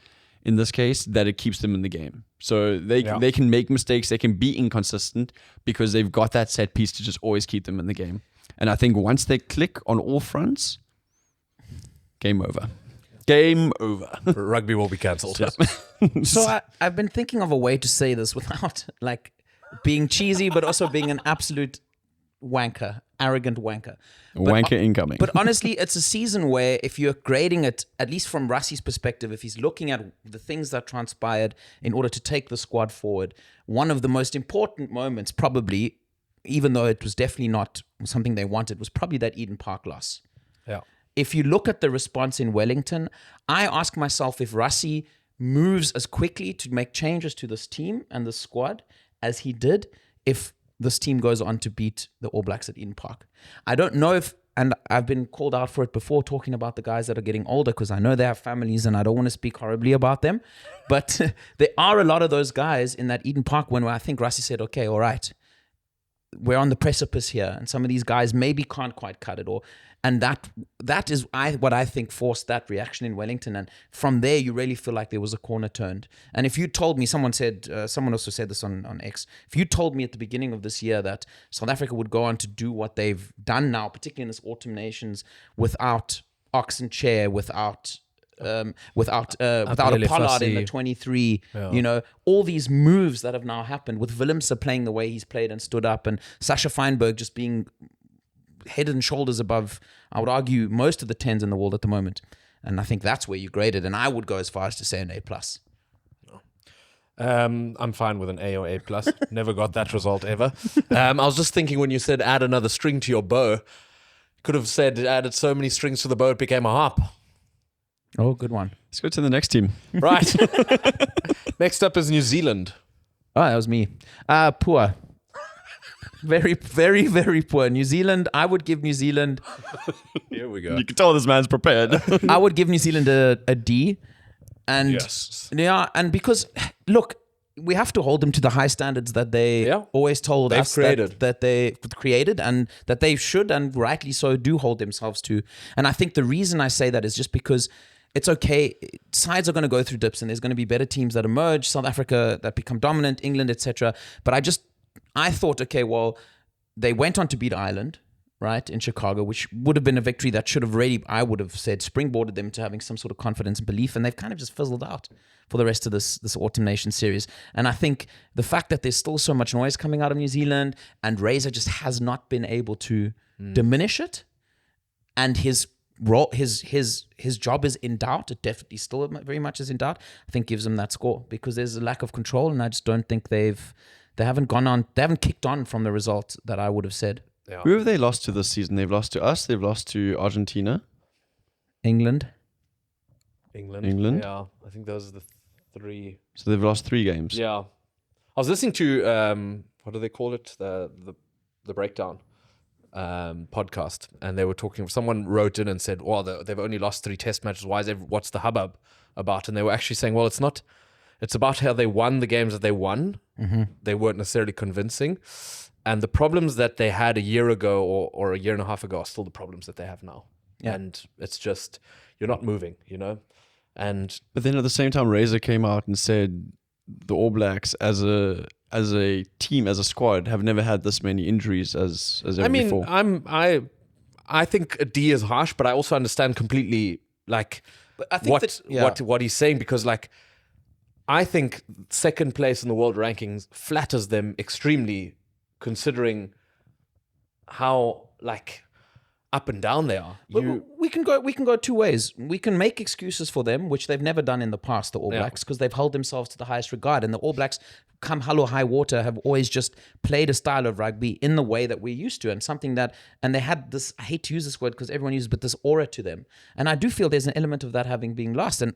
in this case, that it keeps them in the game. So they can make mistakes, they can be inconsistent because they've got that set piece to just always keep them in the game. And I think once they click on all fronts, game over. Game over. Rugby will be cancelled. So I've been thinking of a way to say this without like being cheesy, but also being an absolute wanker, arrogant wanker. Wanker incoming. But honestly, it's a season where if you're grading it, at least from Russie's perspective, if he's looking at the things that transpired in order to take the squad forward, one of the most important moments probably, even though it was definitely not something they wanted, was probably that Eden Park loss. Yeah. If you look at the response in Wellington, I ask myself if Rassie moves as quickly to make changes to this team and the squad as he did if this team goes on to beat the All Blacks at Eden Park. I don't know if, and I've been called out for it before talking about the guys that are getting older because I know they have families and I don't want to speak horribly about them. But there are a lot of those guys in that Eden Park win where I think Rassie said, okay, all right, we're on the precipice here, and some of these guys maybe can't quite cut it, and that is what I think forced that reaction in Wellington. And from there, you really feel like there was a corner turned. And if you told me, someone also said this on X, if you told me at the beginning of this year that South Africa would go on to do what they've done now, particularly in this Autumn Nations, without Ox and Chair, without a Pollard in the 23, all these moves that have now happened with Willemse playing the way he's played and stood up, and Sasha Feinberg just being head and shoulders above, I would argue, most of the 10s in the world at the moment. And I think that's where you grade it. And I would go as far as to say an A+. I'm fine with an A or A+. Never got that result ever. I was just thinking when you said add another string to your bow, could have said added so many strings to the bow it became a harp. Oh, good one. Let's go to the next team. Right. Next up is New Zealand. Oh, that was me. Poor. Very, very, very poor. New Zealand, I would give New Zealand... Here we go. You can tell this man's prepared. I would give New Zealand a D. And Yes. yeah, and because, look, we have to hold them to the high standards that they always told us that they created, and that they should, and rightly so, do hold themselves to. And I think the reason I say that is just because it's okay. Sides are going to go through dips, and there's going to be better teams that emerge, South Africa that become dominant, England, etc. But I thought, okay, well, they went on to beat Ireland, right, in Chicago, which would have been a victory that should have really, I would have said, springboarded them to having some sort of confidence and belief, and they've kind of just fizzled out for the rest of this Autumn Nation series. And I think the fact that there's still so much noise coming out of New Zealand, and Razor just has not been able to diminish it, and his role, his job is in doubt. It definitely still very much is in doubt. I think gives them that score because there's a lack of control, and I just don't think they haven't kicked on from the result that I would have said. Yeah. Who have they lost to this season? They've lost to us. They've lost to Argentina. England. Yeah, I think those are the three. So they've lost 3 games. Yeah. I was listening to, what do they call it? The Breakdown podcast. And they were talking, someone wrote in and said, well, they've only lost 3 test matches. What's the hubbub about? And they were actually saying, well, it's about how they won the games that they won. Mm-hmm. They weren't necessarily convincing. And the problems that they had a year ago or a year and a half ago are still the problems that they have now. Yeah. And it's just, you're not moving, But then at the same time, Razor came out and said the All Blacks as a team, as a squad, have never had this many injuries as ever before. I think a D is harsh, but I also understand completely what he's saying, because I think second place in the world rankings flatters them extremely, considering how up and down they are. We can go two ways. We can make excuses for them, which they've never done in the past, the All Blacks, because they've held themselves to the highest regard. And the All Blacks, come hell or high water, have always just played a style of rugby in the way that we're used to, and something that, and they had this, I hate to use this word because everyone uses, but this aura to them. And I do feel there's an element of that having been lost. And,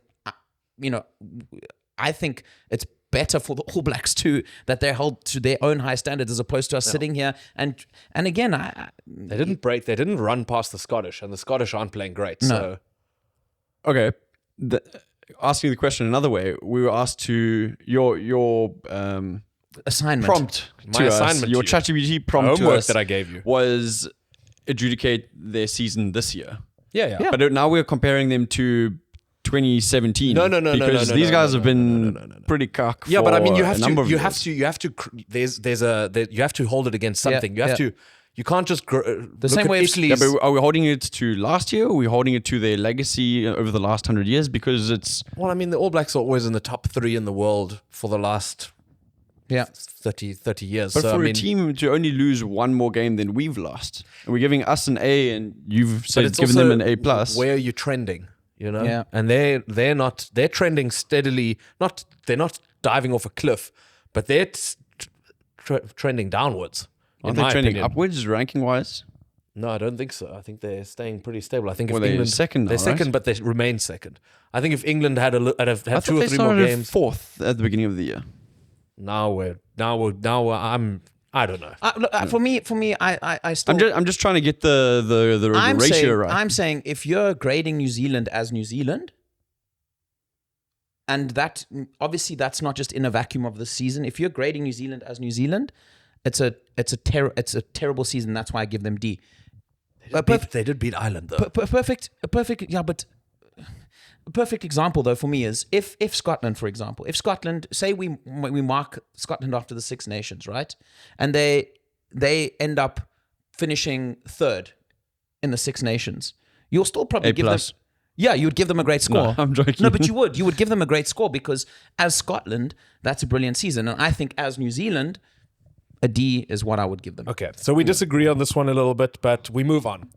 I think it's better for the All Blacks too, that they're held to their own high standards as opposed to us sitting here. And again, they didn't run past the Scottish, and the Scottish aren't playing great. No. So, Okay. Asking the question another way, we were asked to your assignment. prompt My to assignment us, your to you. ChatGPT prompt to Homework us that I gave you. was adjudicate their season this year. Yeah. But now we're comparing them to 2017. No, because these guys have been pretty cock. Yeah, but I mean, you for have a number of to years. you have to hold it against something. You can't just The same way Yeah, but are we holding it to last year? Or are we holding it to their legacy over the last 100 years? Because it's Well, I mean, the All Blacks are always in the top 3 in the world for the last 30 years. but so, for I mean, a team to only lose one more game than we've lost, and we're giving us an A, and you've but said it's given also them an A plus. Where are you trending? Yeah. And they're trending steadily. They're not diving off a cliff, but they're trending downwards. Aren't in they my trending opinion. upwards ranking wise? No, I don't think so. I think they're staying pretty stable. I think Well, if they're England second now, they're second, right? but they remain second. I think if England had I had thought 2 or they 3 more started games, fourth at the beginning of the year. I don't know. For me, I still. I'm just trying to get the I'm ratio saying, right. I'm saying if you're grading New Zealand as New Zealand, and that obviously that's not just in a vacuum of the season. If you're grading New Zealand as New Zealand, it's a terrible season. That's why I give them D. They did beat Ireland though. Perfect. Yeah, but a perfect example though for me is if Scotland, for example, if Scotland, say we mark Scotland after the Six Nations, right, and they end up finishing third in the Six Nations, you'll still probably give them. Yeah, you would give them a great score. No, I'm joking. No, but you would give them a great score because as Scotland, that's a brilliant season, and I think as New Zealand, a D is what I would give them. Okay, so we disagree on this one a little bit, but we move on.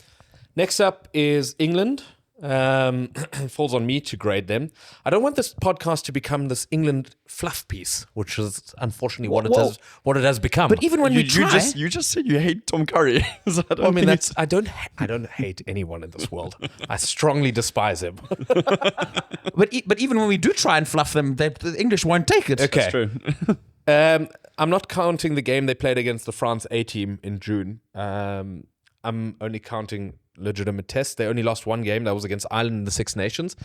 Next up is England. It falls on me to grade them. I don't want this podcast to become this England fluff piece, which is unfortunately what it has become. But even when we try, you just said you hate Tom Curry. So I don't hate anyone in this world. I strongly despise him. but even when we do try and fluff them, the English won't take it. Okay. That's true. I'm not counting the game they played against the France A team in June. I'm only counting legitimate tests. They only lost one game. That was against Ireland in the Six Nations.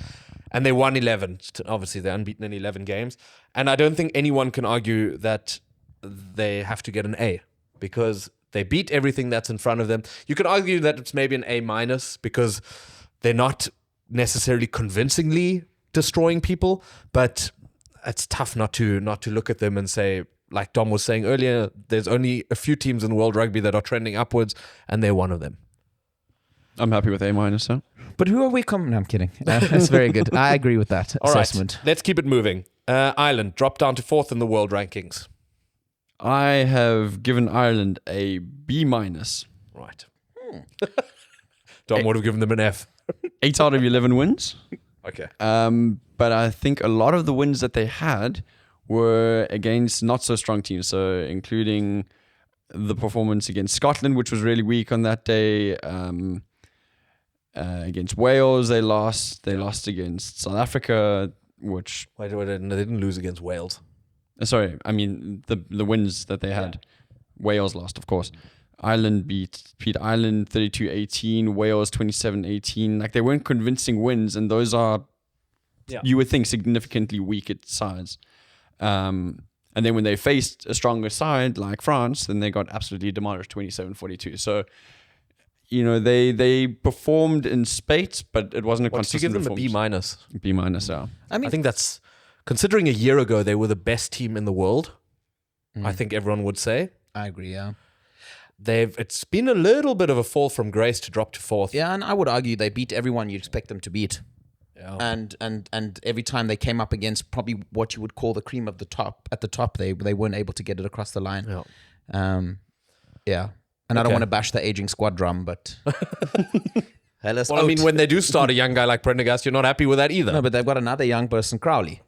And they won 11. Obviously, they're unbeaten in 11 games. And I don't think anyone can argue that they have to get an A because they beat everything that's in front of them. You could argue that it's maybe an A minus because they're not necessarily convincingly destroying people, but it's tough not to look at them and say, like Dom was saying earlier, there's only a few teams in World Rugby that are trending upwards, and they're one of them. I'm happy with A minus. Huh? But who are we coming? No, I'm kidding. That's very good. I agree with that assessment. Right, let's keep it moving. Ireland dropped down to 4th in the world rankings. I have given Ireland a B minus. Right. Dom would have given them an F. 8 out of 11 wins. Okay. But I think a lot of the wins that they had were against not so strong teams. So including the performance against Scotland, which was really weak on that day. Against Wales, they lost. They lost against South Africa, which... Wait, they didn't lose against Wales. Sorry, I mean the wins that they had. Yeah. Wales lost, of course. Ireland beat Ireland 32-18, Wales 27-18. Like, they weren't convincing wins, and those are, you would think, significantly weaker sides. And then when they faced a stronger side like France, then they got absolutely demolished 27-42. So, they performed in spate, but it wasn't a consistent performance. Did you give them a B minus? B minus, yeah. I think that's, considering a year ago they were the best team in the world, I think everyone would say. I agree, yeah. It's been a little bit of a fall from grace to drop to 4th. Yeah, and I would argue they beat everyone you'd expect them to beat. Yeah. And every time they came up against probably what you would call the cream of the top, at the top, they weren't able to get it across the line. Yeah. Yeah. And I don't Okay. want to bash the aging squad drum, but Hellas Well, I mean, out. when they do start a young guy like Prendergast, you're not happy with that either. No, but they've got another young person, Crowley.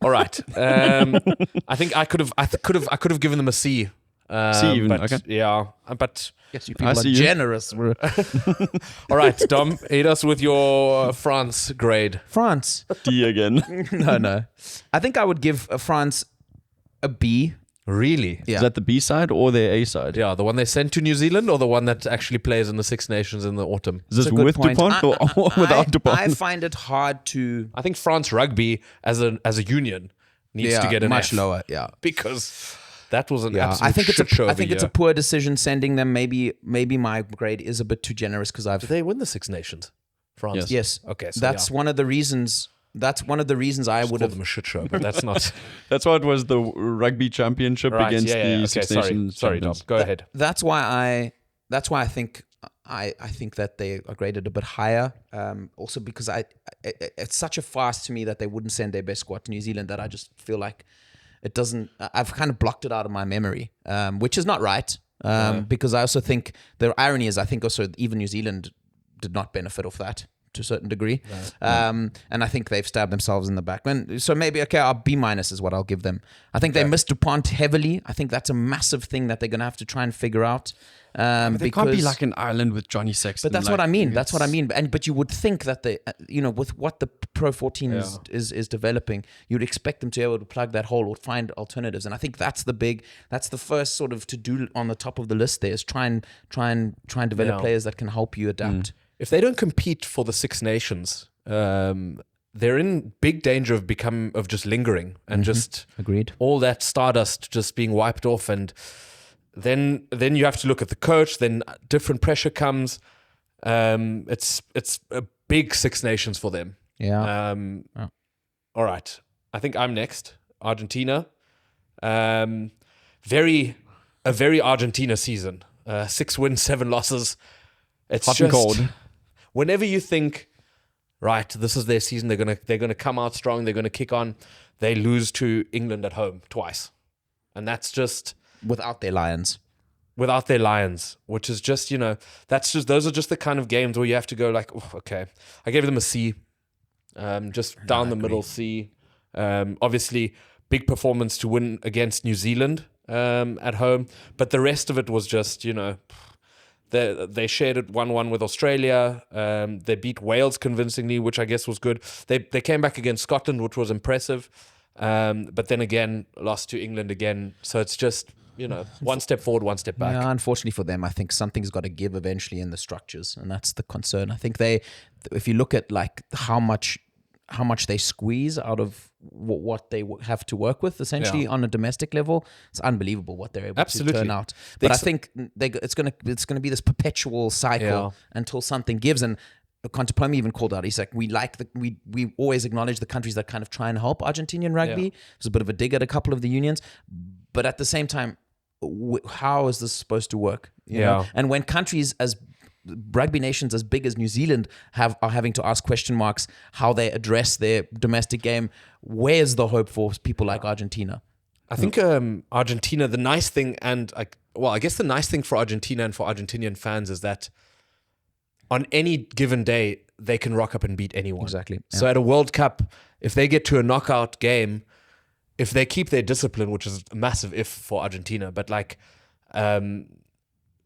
All right. I think I could have given them a C. C even, but, okay. Yeah, but Yes, you I people are see you. generous. all right, Dom, hit us with your France grade. France. D again. No. I think I would give France a B. Really? Yeah. Is that the B side or the A side? Yeah, the one they sent to New Zealand, or the one that actually plays in the Six Nations in the autumn. Is this That's a good with point. Dupont or without Dupont? I find it hard to I think France rugby as a union needs to get an much F, lower. Yeah. because that was an Yeah, absolute I think it's shit show I of think a it's a year. poor decision sending them. Maybe my grade is a bit too generous because I've Did they win the Six Nations? France. Yes. yes. Okay, so That's one of the reasons. That's one of the reasons I would called have. them a shit show, but that's not That's why it was the rugby championship right. against Yeah. the Okay, Six sorry, Nations. sorry, Dom. champions. Go ahead. That's why I think I think that they are graded a bit higher. Also because it's such a farce to me that they wouldn't send their best squad to New Zealand that I just feel like it doesn't. I've kind of blocked it out of my memory, which is not right. Because I also think the irony is I think also even New Zealand did not benefit off that to a certain degree. And I think they've stabbed themselves in the back. So maybe, okay, our B- is what I'll give them. I think they missed Dupont heavily. I think that's a massive thing that they're going to have to try and figure out. But they can't be like an island with Johnny Sexton. But that's what I mean. That's what I mean. But you would think that they, with what the Pro 14 is developing, you'd expect them to be able to plug that hole or find alternatives. And I think that's the first sort of to do on the top of the list. There is try and develop Yeah. players that can help you adapt. If they don't compete for the Six Nations, they're in big danger of just lingering and just Agreed. all that stardust just being wiped off, and then you have to look at the coach. Then different pressure comes. It's a big Six Nations for them. Yeah. All right, I think I'm next. Argentina, a very Argentina season. 6 wins, 7 losses. It's Hot just and cold. whenever you think, right, this is their season. They're gonna come out strong. They're gonna kick on. They lose to England at home twice, and that's just Without their Lions. without their Lions, which is just those are just the kind of games where you have to go like, oh, okay, I gave them a C, just down the middle C. Obviously, big performance to win against New Zealand at home, but the rest of it was just they shared it 1-1 with Australia. They beat Wales convincingly, which I guess was good. They came back against Scotland, which was impressive, but then again lost to England again. So it's just one step forward, one step back. Yeah, unfortunately for them, I think something's got to give eventually in the structures, and that's the concern. I think if you look at like how much they squeeze out of what they have to work with, essentially on a domestic level, it's unbelievable what they're able to turn out. But I think it's gonna be this perpetual cycle until something gives. And Contepomi even called out. He's like, we always acknowledge the countries that kind of try and help Argentinian rugby. Yeah. There's a bit of a dig at a couple of the unions, but at the same time, how is this supposed to work? You know? And when countries as rugby nations as big as New Zealand are having to ask question marks how they address their domestic game, where's the hope for people like Argentina? I think Argentina, the nice thing, and I guess the nice thing for Argentina and for Argentinian fans is that on any given day they can rock up and beat anyone. Exactly. So at a World Cup, if they get to a knockout game, if they keep their discipline, which is a massive if for Argentina, but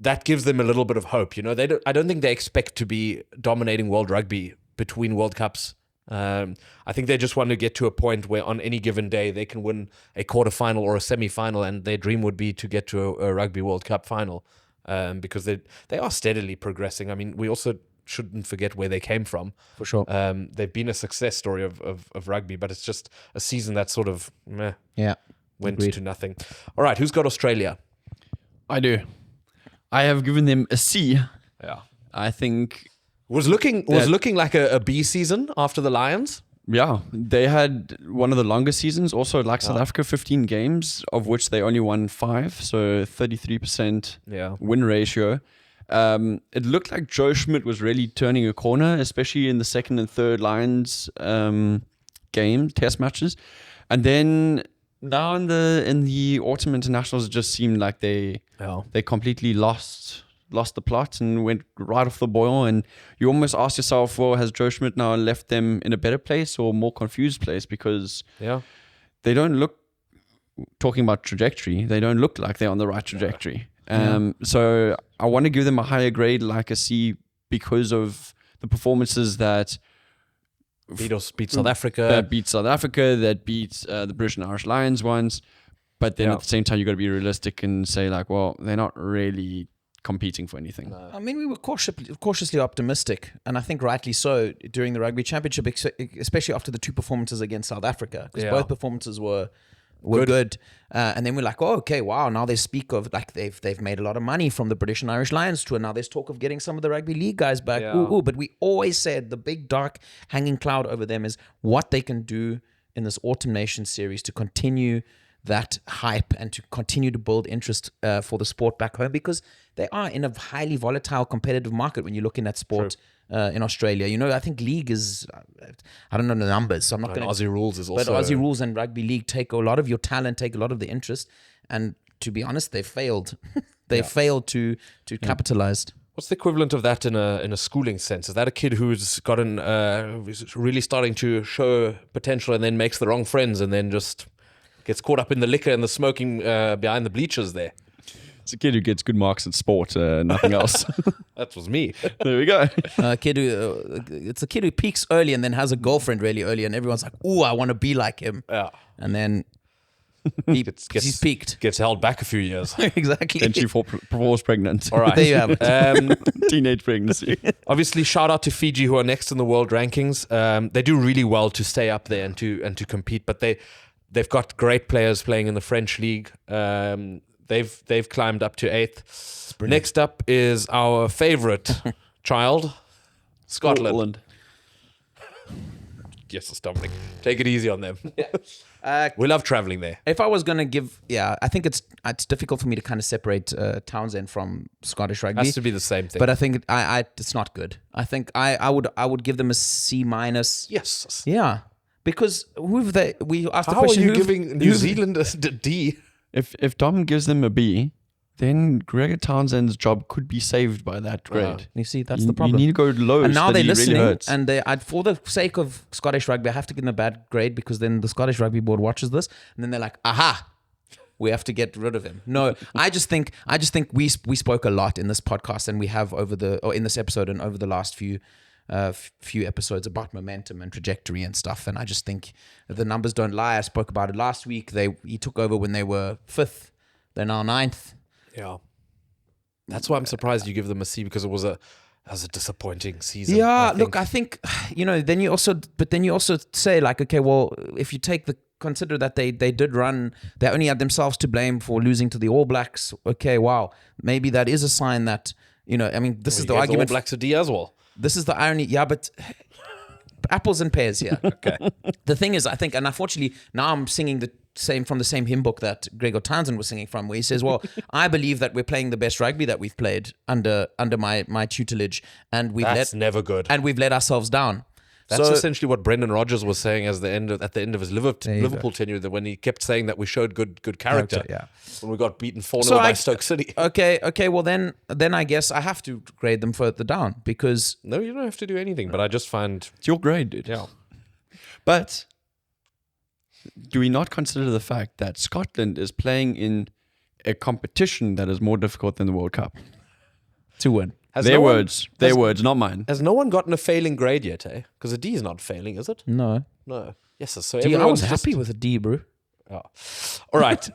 that gives them a little bit of hope. I don't think they expect to be dominating world rugby between World Cups. I think they just want to get to a point where on any given day they can win a quarterfinal or a semi-final, and their dream would be to get to a Rugby World Cup final, because they are steadily progressing. I mean, we also shouldn't forget where they came from. For sure. They've been a success story of rugby, but it's just a season that sort of went Agreed. to nothing. All right, who's got Australia? I do. I have given them a C. Yeah. I think, Was looking like a B season after the Lions. yeah, they had one of the longest seasons. Also, like South Africa, 15 games, of which they only won 5. So 33% win ratio. It looked like Joe Schmidt was really turning a corner, especially in the second and third Lions game test matches. And then Now in the autumn internationals, it just seemed like they completely lost the plot and went right off the boil. And you almost ask yourself, well, has Joe Schmidt now left them in a better place or more confused place? Because they don't look, talking about trajectory, they don't look like they're on the right trajectory. So I want to give them a higher grade, like a C, because of the performances that beat South Africa. That beat South Africa, that beat the British and Irish Lions once. But then at the same time, you got to be realistic and say, like, well, they're not really competing for anything. No. I mean, we were cautiously optimistic, and I think rightly so, during the Rugby Championship, especially after the 2 performances against South Africa, because both performances were good. And then we're like, oh, okay, wow, now they speak of, like, they've made a lot of money from the British and Irish Lions tour. Now there's talk of getting some of the Rugby League guys back. But we always said the big dark hanging cloud over them is what they can do in this Autumn Nations series to continue that hype and to continue to build interest for the sport back home, because they are in a highly volatile competitive market when you're looking at sport in Australia. You know, I think league is, I don't know the numbers, so I'm not going to... Aussie rules is also... But Aussie rules and rugby league take a lot of your talent, take a lot of the interest, and to be honest, they failed. They failed to capitalize. What's the equivalent of that in a schooling sense? Is that a kid who's gotten who's really starting to show potential and then makes the wrong friends and then just gets caught up in the liquor and the smoking behind the bleachers there? It's a kid who gets good marks at sport, nothing else. That was me. There we go. It's a kid who peaks early and then has a girlfriend really early, and everyone's like, "Ooh, I want to be like him." Yeah. And then he's peaked. Gets held back a few years. Exactly. Then she falls pregnant. All right. There you have it. Teenage pregnancy. Obviously, shout out to Fiji, who are next in the world rankings. They do really well to stay up there and to compete, but they've got great players playing in the French league. They've climbed up to 8th. Next up is our favorite child, Scotland. Yes, Dominic. Take it easy on them. We love traveling there. If I was going to give, I think it's difficult for me to kind of separate Townsend from Scottish rugby. It has to be the same thing. But I think it's not good. I think I would give them a C-. Yes. Yeah. Because we asked the How question. are you giving New Zealand a D? If Dom gives them a B, then Gregor Townsend's job could be saved by that grade. You see, that's the problem. You need to go low. And now so they're that listening, really hurts. and for the sake of Scottish rugby, I have to give them a bad grade, because then the Scottish Rugby Board watches this, and then they're like, "Aha, we have to get rid of him." No, I just think we spoke a lot in this podcast, and we have in this episode and over the last few episodes about momentum and trajectory and stuff. And I just think the numbers don't lie. I spoke about it last week. He took over when they were 5th. They're now 9th. Yeah. That's why I'm surprised you give them a C, because it was a disappointing season. Yeah, look, I think, then you also say, like, okay, well, if you consider that they did run, they only had themselves to blame for losing to the All Blacks. Okay, wow. Maybe that is a sign that, this is the argument. All Blacks a D as well. This is the irony. Yeah, but apples and pears here. Okay. The thing is, I think, and unfortunately, now I'm singing from the same hymn book that Gregor Townsend was singing from, where he says, well, I believe that we're playing the best rugby that we've played under my tutelage, and That's never good. And we've let ourselves down. That's essentially what Brendan Rodgers was saying at the end of his Liverpool tenure, that when he kept saying that we showed good character. Yeah. When we got beaten 4-0 by Stoke City. Okay, well then I guess I have to grade them further down, because... No, you don't have to do anything, but I just find... It's your grade, dude. Yeah. But do we not consider the fact that Scotland is playing in a competition that is more difficult than the World Cup? To win. Their words, not mine. Has no one gotten a failing grade yet, eh? Because a D is not failing, is it? No. Yes, so I was happy with a D, bro. Oh. All right.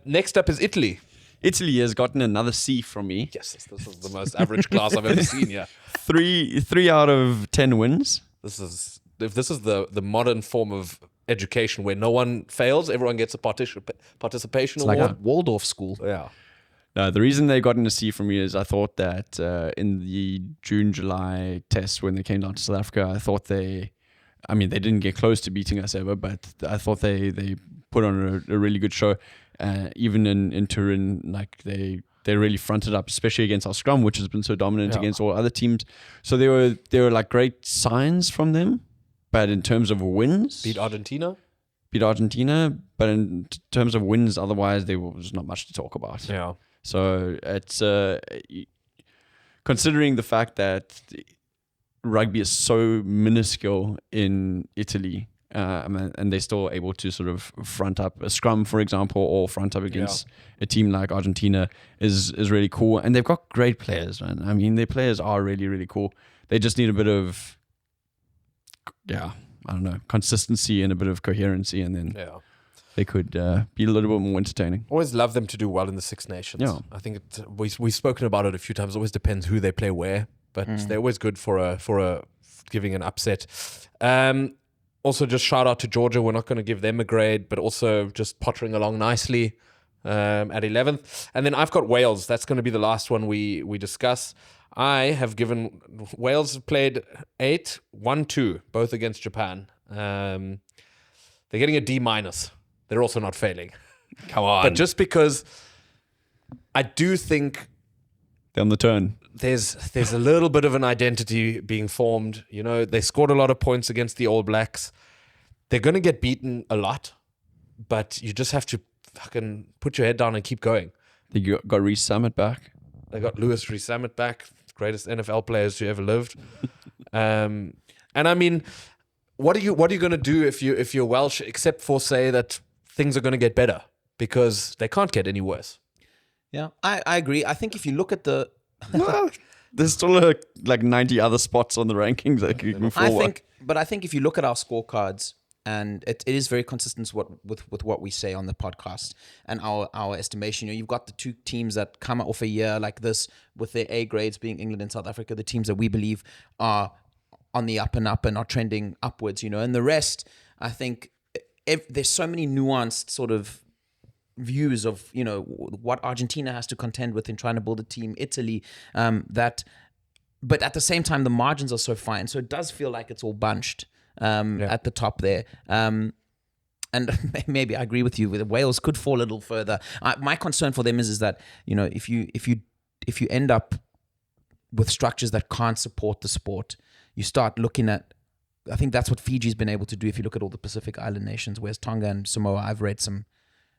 Next up is Italy. Italy has gotten another C from me. Yes, this is the most average class I've ever seen. Yeah, 3 out of 10 wins. This is the modern form of education where no one fails, everyone gets a participation award. Like a Waldorf school. Yeah. No, the reason they got a C from me is I thought that in the June-July test when they came down to South Africa, I thought they didn't get close to beating us ever, but I thought they put on a really good show. Even in Turin, like they really fronted up, especially against our scrum, which has been so dominant against all other teams. So there were like great signs from them, but in terms of wins, beat Argentina. beat Argentina, but in terms of wins, otherwise there was not much to talk about. Yeah. So it's considering the fact that rugby is so minuscule in Italy, and they're still able to sort of front up a scrum, for example, or front up against a team like Argentina is really cool. And they've got great players, man. I mean, their players are really, really cool. They just need a bit of, consistency and a bit of coherency, and then they could be a little bit more entertaining. Always love them to do well in the Six Nations. Yeah. I think we've spoken about it a few times. It always depends who they play where, but they're always good for a giving an upset. Also, just shout out to Georgia. We're not going to give them a grade, but also just pottering along nicely at 11th. And then I've got Wales. That's going to be the last one we discuss. I have given Wales played 8-1-2, both against Japan. They're getting a D-. They're also not failing. Come on. But just because I do think They're on the turn. there's a little bit of an identity being formed. You know, they scored a lot of points against the All Blacks. They're going to get beaten a lot, but you just have to fucking put your head down and keep going. They got Reece Summit back. They got Lewis Rees-Zammit back, greatest NFL players who ever lived. And I mean, what are you going to do if you're Welsh, except for say that things are going to get better, because they can't get any worse. Yeah, I agree. I think if you look at the Well, there's still like 90 other spots on the rankings that you can forward. I think if you look at our scorecards, and it is very consistent with what we say on the podcast and our estimation. You know, you've got the two teams that come off a year like this with their A grades being England and South Africa, the teams that we believe are on the up and up and are trending upwards, you know, and the rest, I think there's so many nuanced sort of views of, you know, what Argentina has to contend with in trying to build a team, Italy, but at the same time, the margins are so fine. So it does feel like it's all bunched at the top there. And maybe I agree with you. Wales could fall a little further. My concern for them is that, you know, if you end up with structures that can't support the sport, you start looking at. I think that's what Fiji's been able to do. If you look at all the Pacific Island nations, whereas Tonga and Samoa, I've read some.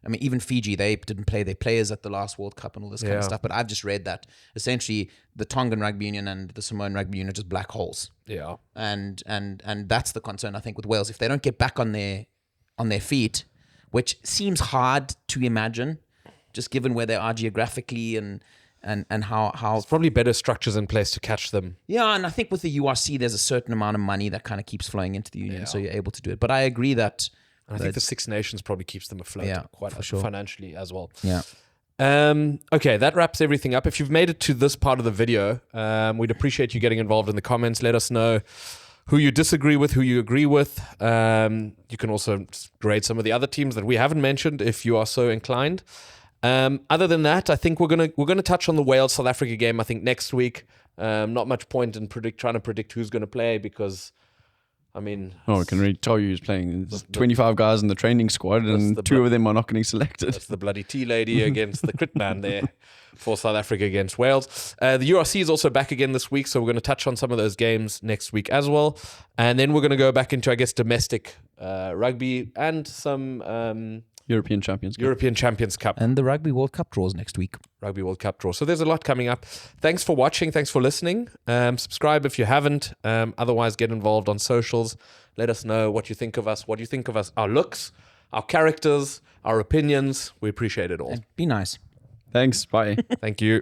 I mean, even Fiji, they didn't play their players at the last World Cup and all this kind of stuff. But I've just read that essentially the Tongan Rugby Union and the Samoan Rugby Union are just black holes. Yeah. And that's the concern, I think, with Wales. If they don't get back on their feet, which seems hard to imagine, just given where they are geographically and how There's probably better structures in place to catch them. Yeah, and I think with the URC, there's a certain amount of money that kind of keeps flowing into the union, so you're able to do it. But I agree that. And I think the Six Nations probably keeps them afloat quite financially as well. Yeah. Okay, that wraps everything up. If you've made it to this part of the video, we'd appreciate you getting involved in the comments. Let us know who you disagree with, who you agree with. You can also grade some of the other teams that we haven't mentioned if you are so inclined. Other than that, I think we're gonna touch on the Wales South Africa game. I think next week. Not much point in trying to predict who's going to play, because. I mean... Oh, I can really tell you who's playing. There's 25 guys in the training squad, and two of them are not getting selected. That's the bloody tea lady against the crit man there for South Africa against Wales. The URC is also back again this week, so we're going to touch on some of those games next week as well. And then we're going to go back into, I guess, domestic rugby and some... European Champions Cup. And the Rugby World Cup draws next week. Rugby World Cup draw. So there's a lot coming up. Thanks for watching. Thanks for listening. Subscribe if you haven't. Otherwise, get involved on socials. Let us know what you think of us. What do you think of us? Our looks, our characters, our opinions. We appreciate it all. And be nice. Thanks. Bye. Thank you.